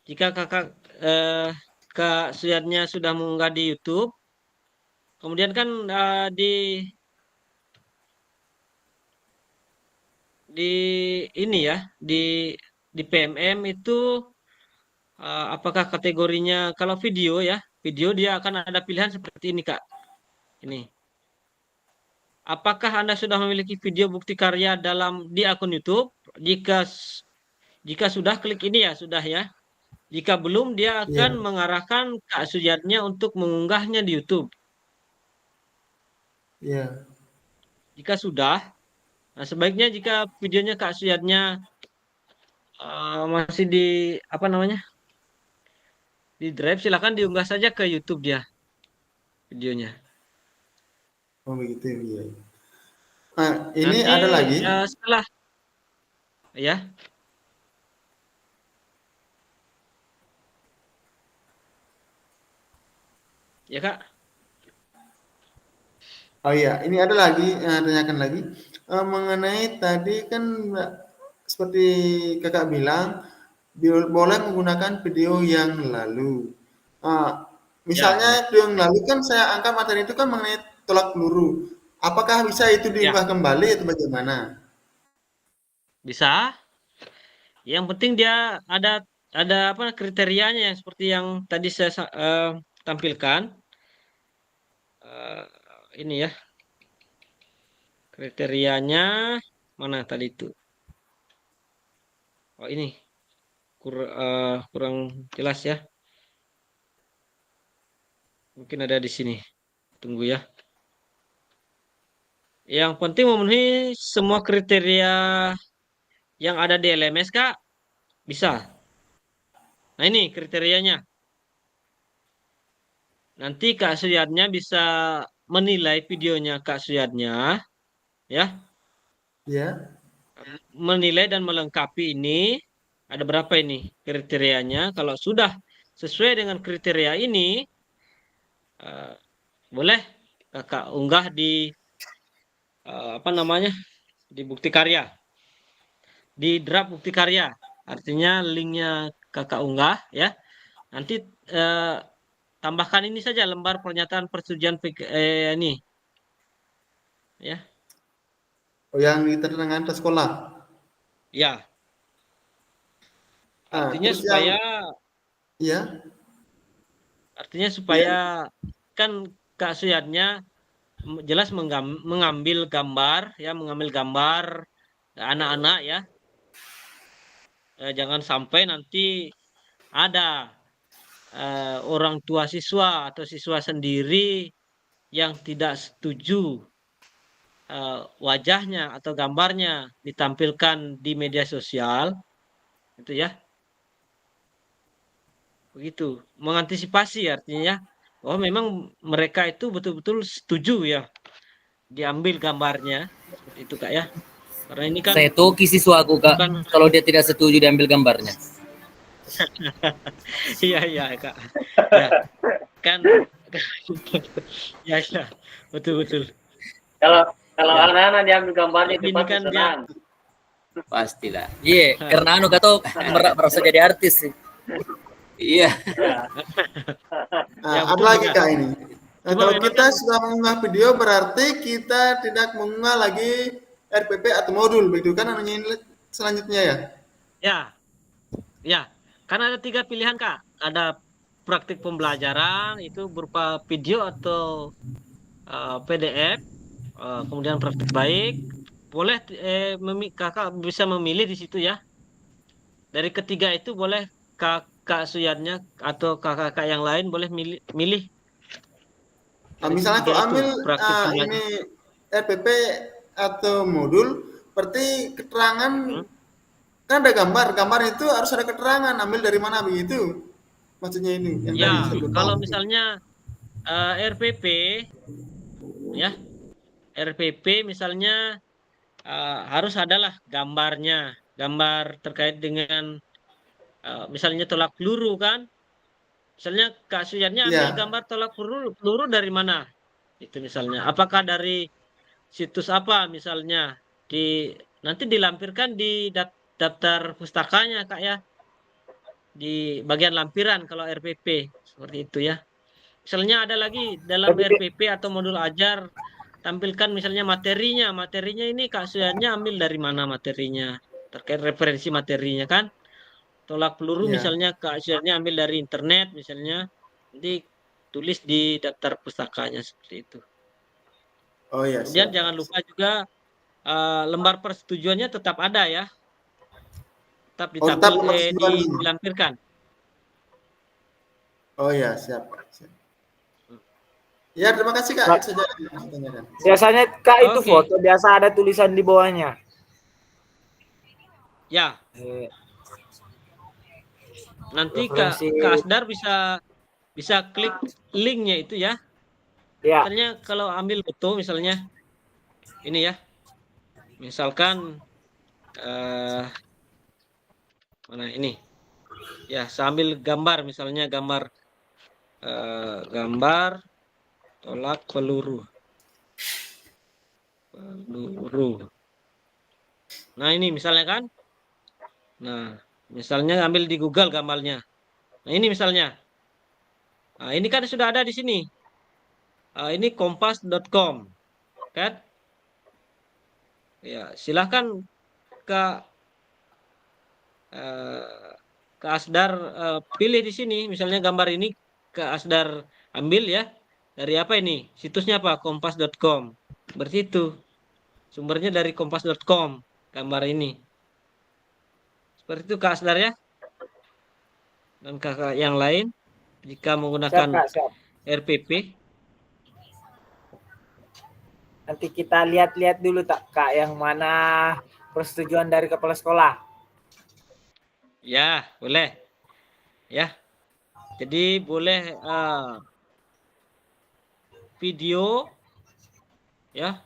jika Kak Suyatnya sudah mengunggah di YouTube, kemudian kan di ini ya, di PMM itu apakah kategorinya, kalau video ya, video dia akan ada pilihan seperti ini Kak. Ini. Apakah Anda sudah memiliki video bukti karya di akun YouTube? Jika sudah, klik ini ya, sudah ya. Jika belum, dia akan mengarahkan Kak Suyatnya untuk mengunggahnya di YouTube. Iya. Jika sudah, nah sebaiknya jika videonya Kak Suyatnya masih di di Drive, silakan diunggah saja ke YouTube dia videonya. Oh begitu ya. Ini Nanti, ada lagi. Setelah ya. Ya Kak. Oh iya, ini ada lagi, tanyakan lagi mengenai tadi kan seperti kakak bilang boleh menggunakan video yang lalu. Misalnya video yang lalu kan saya angkat materi itu kan mengenai tolak peluru. Apakah bisa itu diunggah kembali atau bagaimana? Bisa. Yang penting dia ada kriterianya yang seperti yang tadi saya tampilkan. Ini ya. Kriterianya mana tadi itu? Oh ini kurang jelas ya. Mungkin ada di sini. Tunggu ya. Yang penting memenuhi semua kriteria yang ada di LMS Kak. Bisa. Nah ini kriterianya. nanti Kak Suyatnya bisa menilai videonya Kak Suyatnya, ya. Ya. Menilai dan melengkapi ini, ada berapa ini kriterianya. Kalau sudah sesuai dengan kriteria ini, boleh Kakak unggah di apa namanya, di bukti karya, di draft bukti karya. Artinya linknya Kakak unggah, ya. Nanti tambahkan ini saja lembar pernyataan persetujuan ini, ya. Oh, yang diterangkan ke sekolah. Ya. Artinya Terus supaya ya. Artinya supaya kan Kak Suyatnya jelas mengambil gambar, ya, mengambil gambar anak-anak, ya. Jangan sampai nanti ada orang tua siswa atau siswa sendiri yang tidak setuju wajahnya atau gambarnya ditampilkan di media sosial, itu ya. Begitu, mengantisipasi artinya, oh memang mereka itu betul-betul setuju ya diambil gambarnya, seperti itu Kak ya. Karena ini kan saya toki siswa aku Kak, kalau dia tidak setuju diambil gambarnya. Iya Kak. Ya, kan ya betul. Kalau anak-anak diambil gambarnya itu ini kan senang. Pastilah. Iya, karena anu kata merasa jadi artis sih. Iya. Ada lagi Kak ini. Nah, kalau kita sudah mengunggah video berarti kita tidak mengunggah lagi RPP atau modul, begitu kan anunya selanjutnya ya? Ya. Karena ada 3 pilihan Kak. Ada praktik pembelajaran itu berupa video atau PDF, kemudian praktik baik. Boleh Kakak bisa memilih di situ ya. Dari ketiga itu boleh Kak Suyatnya atau kakak yang lain boleh milih. Nah, misalnya aku ambil ini RPP atau modul, berarti keterangan kan ada gambar itu harus ada keterangan, ambil dari mana begitu? Maksudnya ini. Ya, kalau misalnya RPP, ya, RPP misalnya harus adalah gambarnya, gambar terkait dengan misalnya tolak peluru kan. Misalnya Kak Suyatnya ambil gambar tolak peluru dari mana? Itu misalnya. Apakah dari situs apa misalnya? Nanti dilampirkan di daftar pustakanya Kak ya. Di bagian lampiran kalau RPP. Seperti itu ya. Misalnya ada lagi dalam RPP atau modul ajar tampilkan misalnya materinya. Materinya ini Kak Suyatnya ambil dari mana materinya? Terkait referensi materinya kan? Tolak peluru misalnya Kak Suyatnya ambil dari internet misalnya, nanti tulis di daftar pustakanya seperti itu. Oh ya. Kemudian jangan lupa juga lembar persetujuannya tetap ada ya, tetap dilampirkan. Oh ya, siap. Ya, terima kasih Kak. Biasanya Kak itu foto biasa ada tulisan di bawahnya. Ya. Nanti Kak Asdar bisa klik linknya itu ya. Misalnya kalau ambil foto misalnya ini ya. Misalkan mana ini? Ya, sambil gambar misalnya gambar tolak peluru. Nah, ini misalnya kan. Nah, misalnya ambil di Google gambarnya. Nah, ini misalnya. Nah, ini kan sudah ada di sini. Ini kompas.com. Kan? Ya, silahkan Kak Asdar pilih di sini. Misalnya gambar ini Kak Asdar ambil ya. Dari apa ini? Situsnya apa? Kompas.com. Berarti itu. Sumbernya dari kompas.com. Gambar ini. Seperti itu Kak Asdar ya. Dan kakak yang lain jika menggunakan RPP. Nanti kita lihat-lihat dulu Kak yang mana persetujuan dari kepala sekolah. Ya, boleh. Ya. Jadi boleh video ya,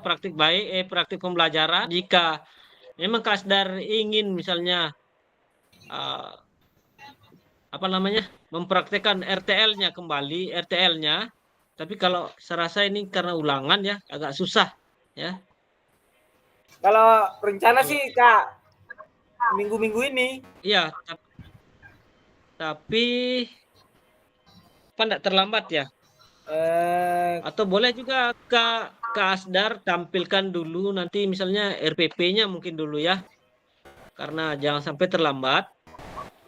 praktik baik, praktik pembelajaran. Jika memang Kak Asdar ingin misalnya mempraktekkan RTL-nya kembali, tapi kalau saya rasa ini karena ulangan ya agak susah ya. Kalau rencana sih Kak minggu-minggu ini. Iya, tapi apa enggak terlambat ya? Atau boleh juga Kak Asdar tampilkan dulu nanti misalnya RPP-nya mungkin dulu ya. Karena jangan sampai terlambat.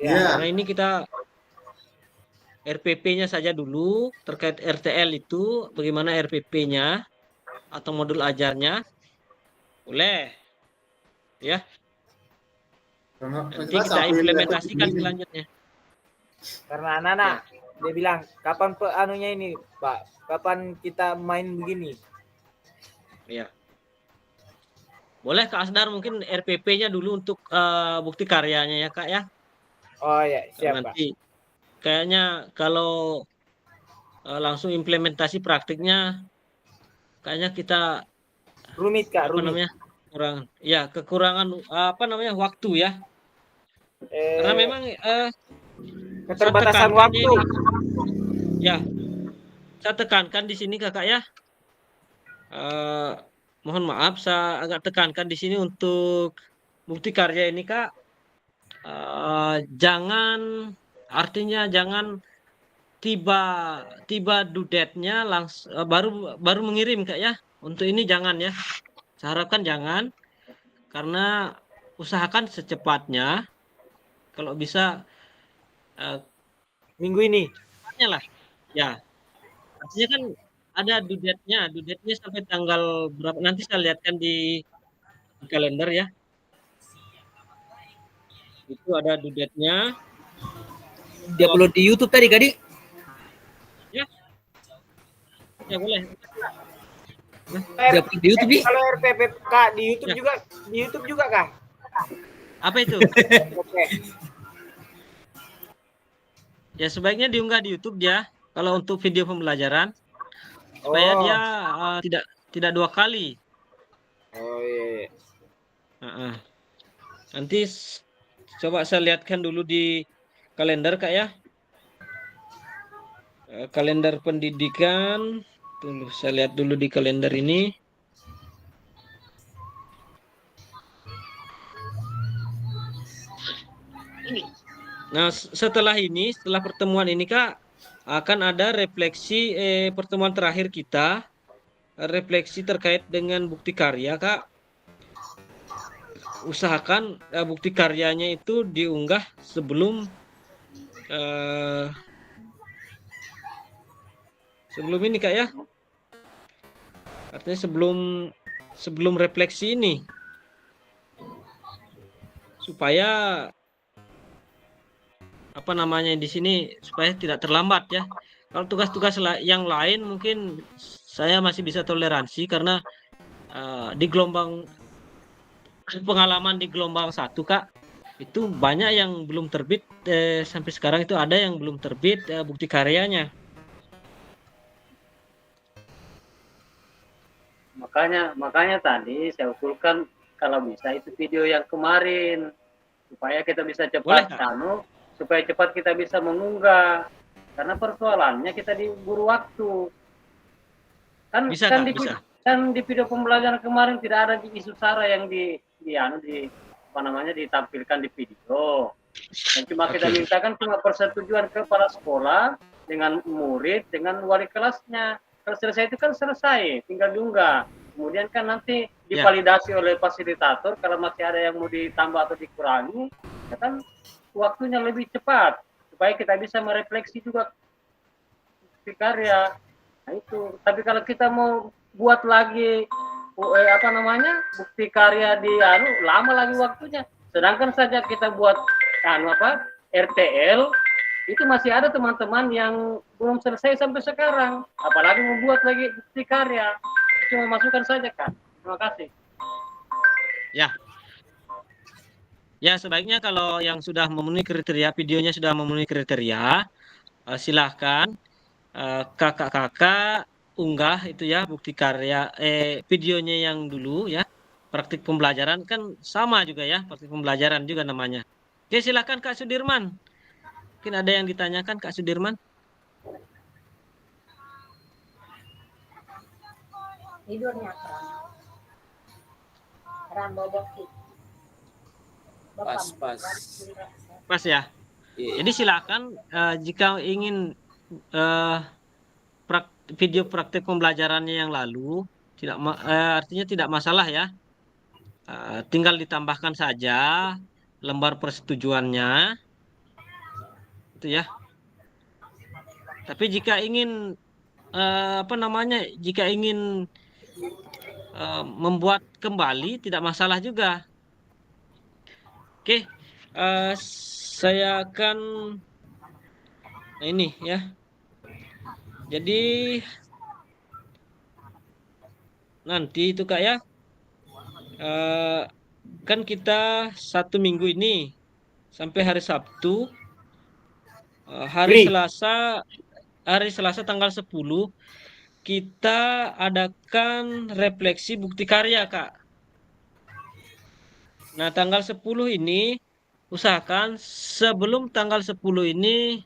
Ya. Karena ini kita RPP-nya saja dulu terkait RTL itu, bagaimana RPP-nya atau modul ajarnya. Boleh. Ya. Nanti kita implementasikan selanjutnya. Karena anak-anak dia bilang, kapan anunya ini, Pak? Kapan kita main begini? Iya. Boleh Kak Asdar mungkin RPP-nya dulu untuk bukti karyanya ya Kak ya. Oh ya, siap nanti kayaknya kalau langsung implementasi praktiknya kayaknya kita rumit Kak, rumit. Kekurangan waktu ya. Karena memang keterbatasan waktu. Ya, saya tekankan di sini Kakak ya. Mohon maaf, saya agak tekankan di sini untuk bukti karya ini Kak. Jangan tiba due date-nya langsung baru mengirim Kak ya. Untuk ini jangan ya. Saya harapkan jangan, karena usahakan secepatnya. Kalau bisa minggu ini. Lah. Ya. Artinya kan ada due date-nya sampai tanggal berapa, nanti saya lihatkan di kalender ya. Itu ada due date-nya. Dia upload di YouTube tadi, Kadi? Ya. Ya boleh. Dia upload di YouTube, Kalau RPP Kak di YouTube juga Kak? Apa itu? Ya sebaiknya diunggah di YouTube dia kalau untuk video pembelajaran supaya dia tidak 2 kali. Oh iya. Nanti coba saya lihatkan dulu di kalender Kak ya. Kalender pendidikan. Tunggu saya lihat dulu di kalender ini. Nah, setelah pertemuan ini Kak, akan ada refleksi pertemuan terakhir kita, refleksi terkait dengan bukti karya Kak. Usahakan bukti karyanya itu diunggah sebelum ini Kak ya. Artinya sebelum refleksi ini. Supaya di sini supaya tidak terlambat ya. Kalau tugas-tugas yang lain mungkin saya masih bisa toleransi karena di gelombang pengalaman di gelombang 1 Kak itu banyak yang belum terbit sampai sekarang, itu ada yang belum terbit bukti karyanya. Makanya tadi saya usulkan kalau bisa itu video yang kemarin supaya kita bisa cepat supaya cepat kita bisa mengunggah, karena persoalannya kita diburu waktu kan. Di video pembelajaran kemarin tidak ada isu SARA yang ditampilkan di video, dan cuma kita mintakan cuma persetujuan kepala sekolah dengan murid dengan wali kelasnya. Kalau selesai itu kan selesai, tinggal diunggah. Kemudian kan nanti divalidasi oleh fasilitator, kalau masih ada yang mau ditambah atau dikurangi ya kan waktunya lebih cepat supaya kita bisa merefleksi juga bukti karya. Nah itu. Tapi kalau kita mau buat lagi bukti karya lama lagi waktunya. Sedangkan saja kita buat RTL itu masih ada teman-teman yang belum selesai sampai sekarang. Apalagi membuat lagi bukti karya. Cuma masukkan saja Kak. Terima kasih. Ya. Ya, sebaiknya kalau yang sudah memenuhi kriteria, videonya sudah memenuhi kriteria, silahkan kakak-kakak unggah itu ya bukti karya videonya yang dulu ya. Praktik pembelajaran kan sama juga ya, praktik pembelajaran juga namanya. Oke, silakan Kak Sudirman. Mungkin ada yang ditanyakan Kak Sudirman. Tidurnya Pas ya. Jadi silakan jika ingin video praktik pembelajarannya yang lalu artinya tidak masalah ya. Tinggal ditambahkan saja lembar persetujuannya itu ya. Tapi jika ingin jika ingin membuat kembali tidak masalah juga. Oke, saya akan ini ya. Jadi nanti itu Kak ya, kan kita 1 minggu ini sampai hari Sabtu, hari Selasa tanggal 10 kita adakan refleksi bukti karya Kak. Nah tanggal 10 ini usahakan sebelum tanggal 10 ini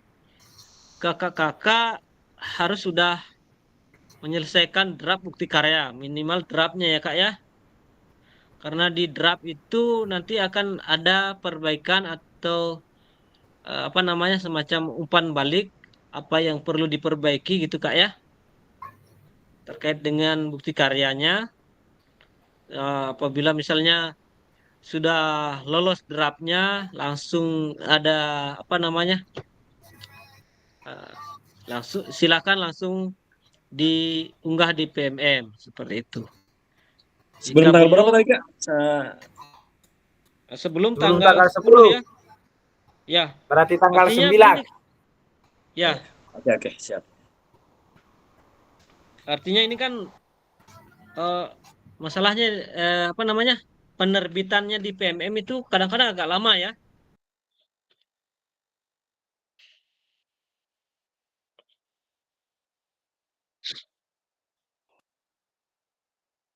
kakak-kakak harus sudah menyelesaikan draft bukti karya, minimal draftnya ya Kak ya. Karena di draft itu nanti akan ada perbaikan atau semacam umpan balik apa yang perlu diperbaiki gitu Kak ya. Terkait dengan bukti karyanya. Apabila misalnya sudah lolos draftnya langsung ada silakan langsung diunggah di PMM seperti itu. Sebelum tanggal berapa tadi Kak? Sebelum tanggal 10 ya. Ya. Berarti tanggal 9. Ya. Oke, siap. Artinya ini kan masalahnya penerbitannya di PMM itu kadang-kadang agak lama ya.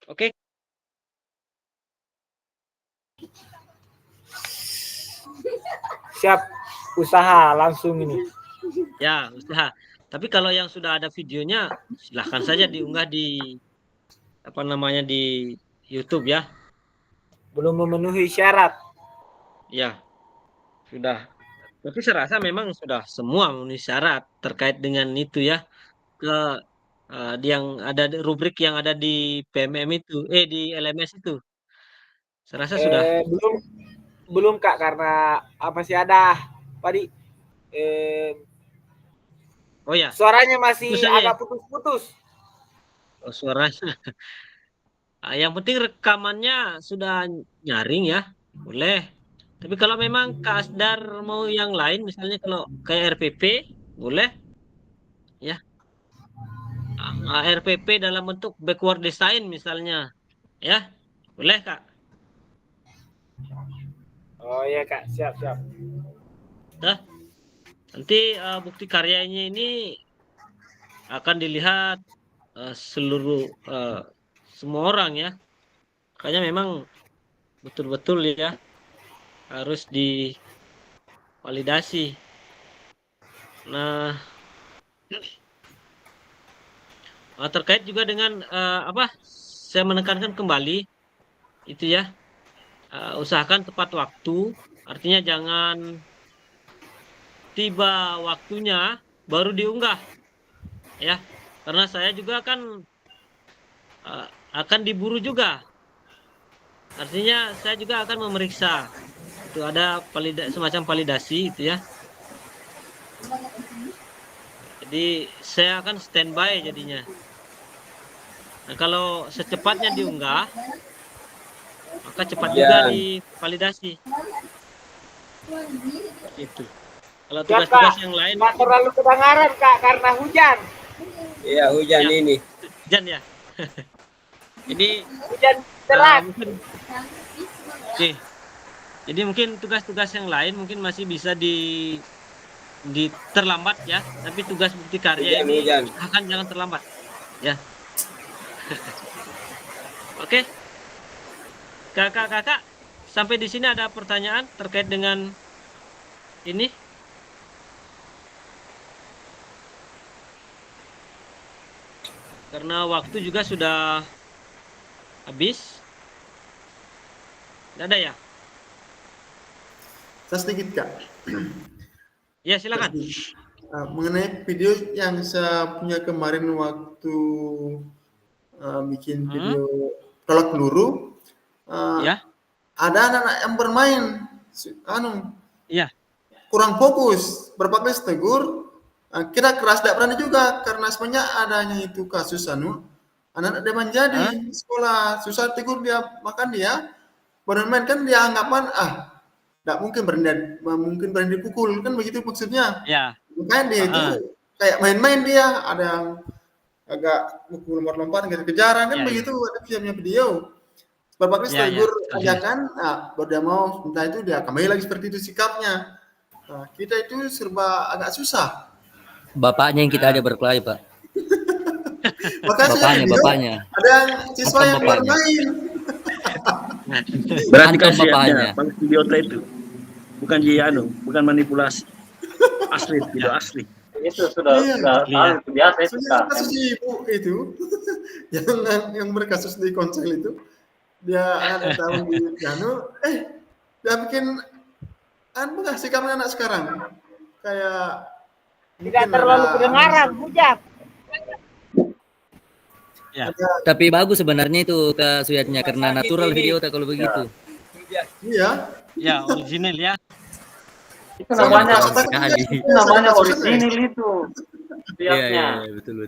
Oke. Siap, usaha langsung ini. Ya, usaha. Tapi kalau yang sudah ada videonya silahkan saja diunggah di di YouTube ya. Belum memenuhi syarat. Ya. Sudah. Tapi saya rasa memang sudah semua memenuhi syarat terkait dengan itu ya. Yang ada rubrik yang ada di PMM itu, di LMS itu. Saya rasa sudah. Belum Kak, karena masih ada tadi oh ya. Suaranya masih agak putus-putus. Oh, suaranya. Yang penting rekamannya sudah nyaring ya, boleh. Tapi kalau memang Kak Asdar mau yang lain, misalnya kalau kayak RPP, boleh. Ya. RPP dalam bentuk backward design misalnya. Ya, boleh Kak. Oh iya Kak, siap. Nah, nanti bukti karyanya ini akan dilihat seluruh semua orang ya. Makanya memang betul-betul ya harus divalidasi. Nah, terkait juga dengan saya menekankan kembali itu ya, usahakan tepat waktu, artinya jangan tiba waktunya baru diunggah ya, karena saya juga kan akan diburu juga, artinya saya juga akan memeriksa itu ada semacam validasi itu ya. Jadi saya akan standby jadinya. Nah, kalau secepatnya diunggah, maka cepat juga divalidasi. Itu. Kalau tugas-tugas yang lain. Nggak terlalu kedengaran Kak karena hujan. Iya hujan ya. ini. Hujan ya. Ini hujan deras. Oke. Jadi mungkin tugas-tugas yang lain mungkin masih bisa terlambat ya, tapi tugas bukti karya ini akan jangan terlambat. Ya. Oke. Kakak-kakak, sampai di sini ada pertanyaan terkait dengan ini? Karena waktu juga sudah habis. Tidak ada ya? Saya sedikit, Kak. Ya, silakan. Mengenai video yang saya punya kemarin waktu bikin video tolak peluru, Ya. ada anak-anak yang bermain, Ya. kurang fokus, berapa kali tegur, kita keras tidak berani juga karena sebenarnya adanya itu kasus anak-anak dia menjadi sekolah susah tegur dia, makan dia bermain kan dia anggapan tidak mungkin berani dipukul kan begitu maksudnya. Ya. Makanya dia itu kayak main-main dia, ada yang agak mukul lompat-lompat kejar-kejaran kan begitu ada filmnya video. Bapak Kris tegur ajakan, baru dia mau, entah itu dia kembali lagi seperti itu sikapnya. Kita itu serba agak susah. Bapaknya yang kita ada berkelahi, Pak. Bapaknya. Ada yang siswa yang bermain. Berarti kasihannya Bang Studiota itu bukan bukan manipulasi. Asli, video asli. Itu sudah biasa itu. Kasus ibu itu yang berkasus di Konsel itu. Dia ada tahun di dia bikin sikapnya anak sekarang kayak tidak terlalu kedengaran, bujak. Ya. Tapi bagus sebenarnya itu Kak Suyatnya karena natural video kalau begitu. Iya. Ya, original ya. Itu namanya original itu. Iya, betul.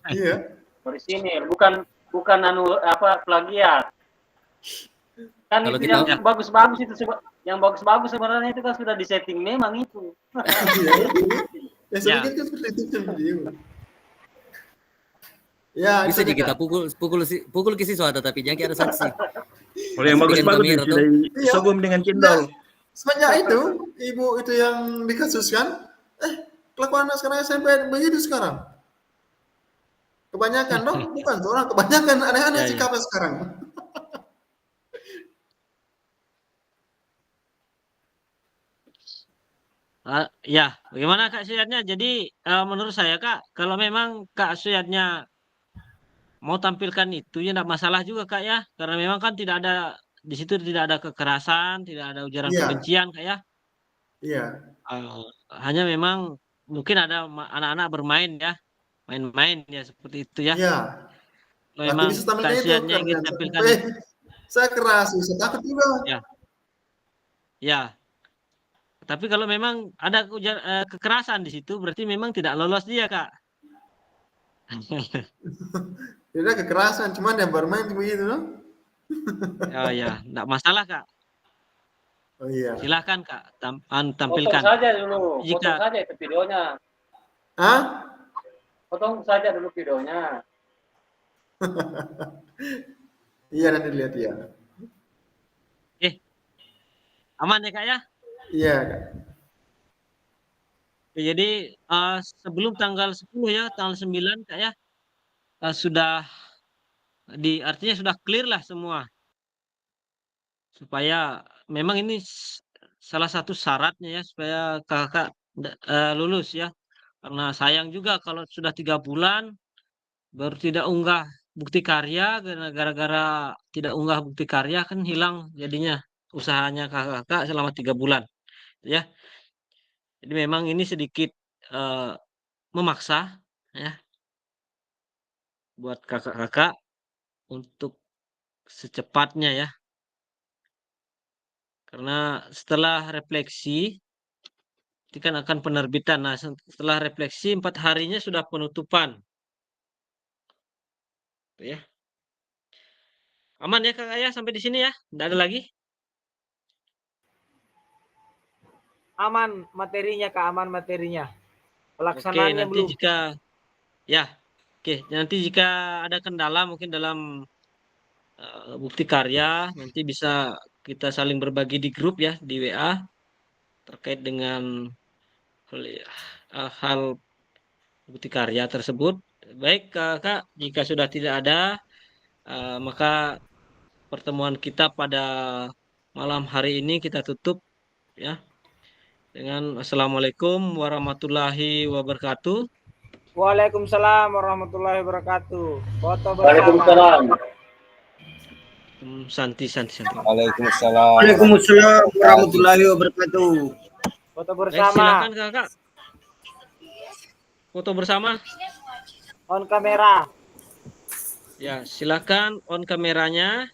Iya. Original, bukan plagiat. Kan kalau itu yang bagus-bagus itu yang bagus-bagus sebenarnya itu kan sudah disetting memang itu. Ya, kan seperti itu video. Ya, bisa kita pukul ke siswa tapi jangan ada saksi. Kalau yang bagus-bagus sudah disogom dengan cendol. Sebenarnya itu ibu itu yang dikasuskan, kelakuan anak sekarang SMP begitu sekarang. Kebanyakan dong, bukan seorang, kebanyakan aneh-aneh sikapnya sekarang. Ya, bagaimana Kak Suyatnya? Jadi menurut saya Kak, kalau memang Kak Suyatnya mau tampilkan itu ya tidak masalah juga Kak ya, karena memang kan tidak ada di situ tidak ada kekerasan, tidak ada ujaran kebencian Kak ya. Iya. Hanya memang mungkin ada anak-anak bermain ya, main-main ya seperti itu ya. Iya. Memang Kak Suyatnya ingin tampilkan. Saya keras, saya takut juga. Ya. Tapi kalau memang ada kekerasan di situ, berarti memang tidak lolos dia, Kak. Tidak kekerasan, cuman yang bermain begitu, no? Oh ya, tidak masalah, Kak. Oh iya. Silakan, Kak, tampilkan. Potong saja dulu, potong saja itu videonya. Potong saja dulu videonya. Iya, nanti lihat ya. Aman ya, Kak ya? Iya, Kak. Jadi sebelum tanggal 10 ya, tanggal 9 Kak ya, sudah artinya sudah clear lah semua. Supaya memang ini salah satu syaratnya ya supaya kakak lulus ya. Karena sayang juga kalau sudah 3 bulan baru tidak unggah bukti karya, gara-gara tidak unggah bukti karya kan hilang jadinya usahanya kakak selama 3 bulan ya. Jadi memang ini sedikit memaksa ya buat kakak-kakak untuk secepatnya ya. Karena setelah refleksi itu kan akan penerbitan. Nah, setelah refleksi 4 harinya sudah penutupan. Ya. Aman ya Kak ya sampai di sini ya? Tidak ada lagi? Aman materinya Kak, aman materinya. Pelaksanaannya nanti belum. Nanti jika ada kendala mungkin dalam bukti karya nanti bisa kita saling berbagi di grup ya di WA terkait dengan hal bukti karya tersebut. Baik Kak, jika sudah tidak ada, maka pertemuan kita pada malam hari ini kita tutup ya dengan Assalamualaikum warahmatullahi wabarakatuh. Waalaikumsalam warahmatullahi wabarakatuh. Foto bersama. Waalaikumsalam. Santi. Waalaikumsalam. Waalaikumsalam warahmatullahi wabarakatuh. Foto Baik, bersama. silakan Kakak. Foto bersama. On kamera. Ya, silakan on kameranya.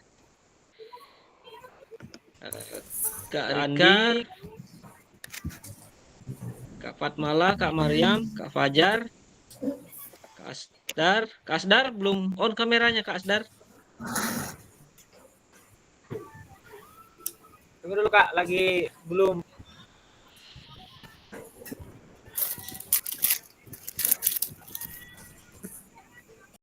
Kak Andi, Kak Fatmala, Kak Mariam, Kak Fajar, Kak Asdar belum on kameranya Kak Asdar. Tunggu dulu Kak, lagi belum